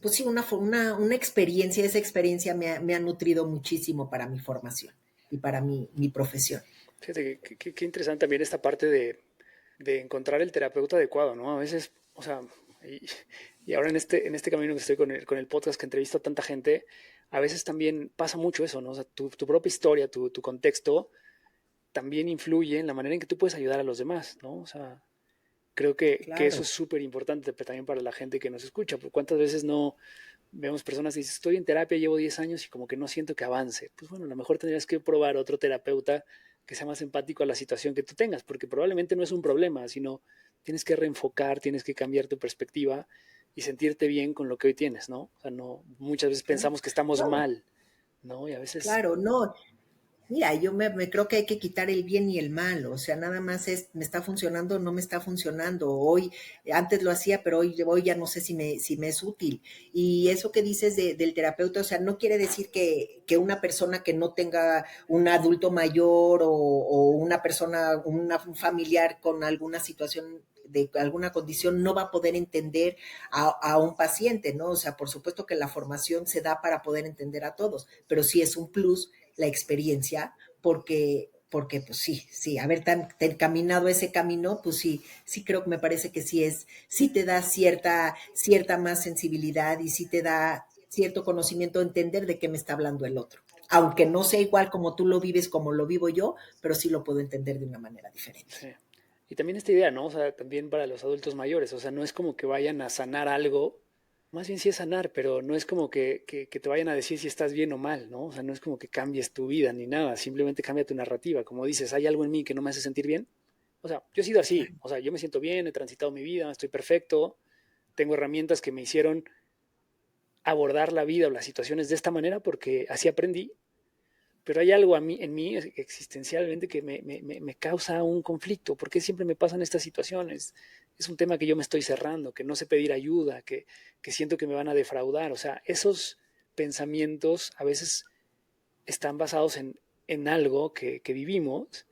pues sí, una experiencia, esa experiencia me ha nutrido muchísimo para mi formación y para mi profesión. Fíjate qué interesante también esta parte de encontrar el terapeuta adecuado, ¿no? A veces, o sea, y, y ahora en este camino que estoy con el podcast que entrevisto a tanta gente, a veces también pasa mucho eso, ¿no? O sea, tu propia historia, tu contexto, también influye en la manera en que tú puedes ayudar a los demás, ¿no? O sea, creo que eso Claro, es súper importante también para la gente que nos escucha, porque cuántas veces no vemos personas que dicen, estoy en terapia, llevo 10 años y como que no siento que avance. Pues bueno, a lo mejor tendrías que probar otro terapeuta que sea más empático a la situación que tú tengas, porque probablemente no es un problema, sino tienes que reenfocar, tienes que cambiar tu perspectiva y sentirte bien con lo que hoy tienes, ¿no? O sea, no, muchas veces claro. pensamos que estamos No, mal, ¿no? Y a veces, claro, no. Mira, yo me creo que hay que quitar el bien y el mal, o sea, nada más es, me está funcionando o no me está funcionando. Hoy, antes lo hacía, pero hoy ya no sé si me es útil. Y eso que dices del terapeuta, o sea, no quiere decir que una persona que no tenga un adulto mayor o una persona, un familiar con alguna situación de alguna condición no va a poder entender a un paciente, ¿no? O sea, por supuesto que la formación se da para poder entender a todos, pero sí es un plus la experiencia, porque pues sí, haber tan caminado ese camino, pues sí creo que me parece que sí te da cierta más sensibilidad y sí te da cierto conocimiento, entender de qué me está hablando el otro. Aunque no sea igual como tú lo vives, como lo vivo yo, pero sí lo puedo entender de una manera diferente. Sí. Y también esta idea, ¿no? O sea, también para los adultos mayores, o sea, no es como que vayan a sanar algo, más bien sí es sanar, pero no es como que te vayan a decir si estás bien o mal, ¿no? O sea, no es como que cambies tu vida ni nada, simplemente cambia tu narrativa. Como dices, hay algo en mí que no me hace sentir bien. O sea, yo he sido así, o sea, yo me siento bien, he transitado mi vida, estoy perfecto, tengo herramientas que me hicieron abordar la vida o las situaciones de esta manera porque así aprendí, pero hay algo en mí existencialmente que me causa un conflicto. ¿Por qué siempre me pasan estas situaciones? Es un tema que yo me estoy cerrando, que no sé pedir ayuda, que siento que me van a defraudar. O sea, esos pensamientos a veces están basados en algo que vivimos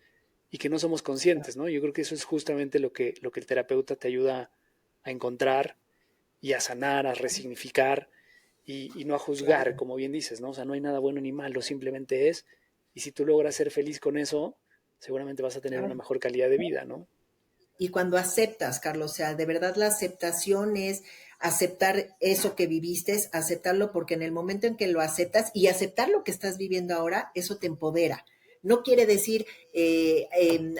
y que no somos conscientes, ¿no? Yo creo que eso es justamente lo que el terapeuta te ayuda a encontrar y a sanar, a resignificar y no a juzgar, Claro. como bien dices, ¿no? O sea, no hay nada bueno ni malo, simplemente es. Y si tú logras ser feliz con eso, seguramente vas a tener una Claro. mejor calidad de vida, ¿no? Y cuando aceptas, Carlos, o sea, de verdad la aceptación es aceptar eso que viviste, aceptarlo porque en el momento en que lo aceptas y aceptar lo que estás viviendo ahora, eso te empodera. No quiere decir,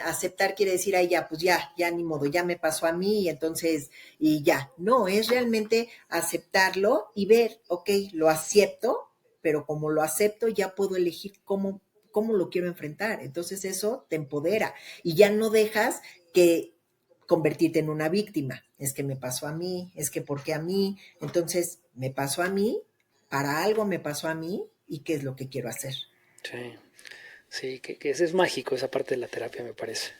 aceptar quiere decir, ay, ya, pues ya ni modo, ya me pasó a mí y entonces, y ya. No, es realmente aceptarlo y ver, ok, lo acepto, pero como lo acepto, ya puedo elegir cómo lo quiero enfrentar. Entonces eso te empodera y ya no dejas que convertirte en una víctima. Es que me pasó a mí, es que porque a mí, entonces me pasó a mí, para algo me pasó a mí y qué es lo que quiero hacer. Sí, sí, que ese es mágico, esa parte de la terapia, me parece.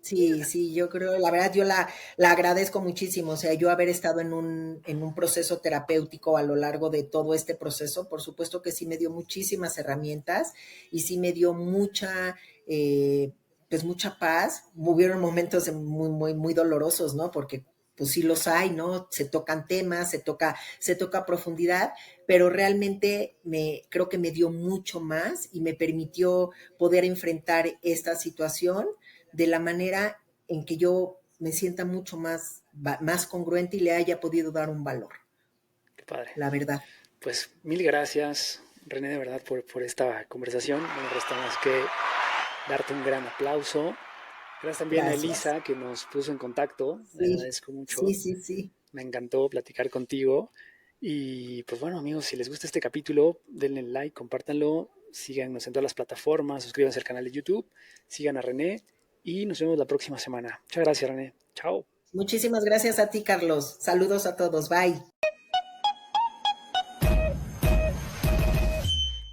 Sí, yo creo, la verdad, yo la agradezco muchísimo, o sea, yo haber estado en un proceso terapéutico a lo largo de todo este proceso, por supuesto que sí me dio muchísimas herramientas y sí me dio pues mucha paz. Hubieron momentos muy dolorosos, ¿no? Porque pues sí los hay, ¿no? Se tocan temas, se toca profundidad, pero realmente creo que me dio mucho más y me permitió poder enfrentar esta situación de la manera en que yo me sienta mucho más congruente y le haya podido dar un valor, Qué padre. la verdad. Pues mil gracias, René, de verdad, por esta conversación. No me resta más que darte un gran aplauso. Gracias también a Gracias. Elisa que nos puso en contacto. Le Sí, agradezco mucho. sí. Me encantó platicar contigo. Y pues bueno, amigos, si les gusta este capítulo, denle like, compártanlo, síganos en todas las plataformas, suscríbanse al canal de YouTube, sigan a René y nos vemos la próxima semana. Muchas gracias, René. Chao. Muchísimas gracias a ti, Carlos. Saludos a todos. Bye.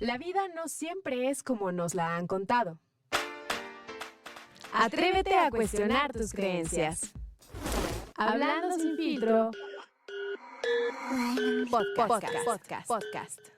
La vida no siempre es como nos la han contado. Atrévete a cuestionar tus creencias. Hablando sin filtro. Podcast.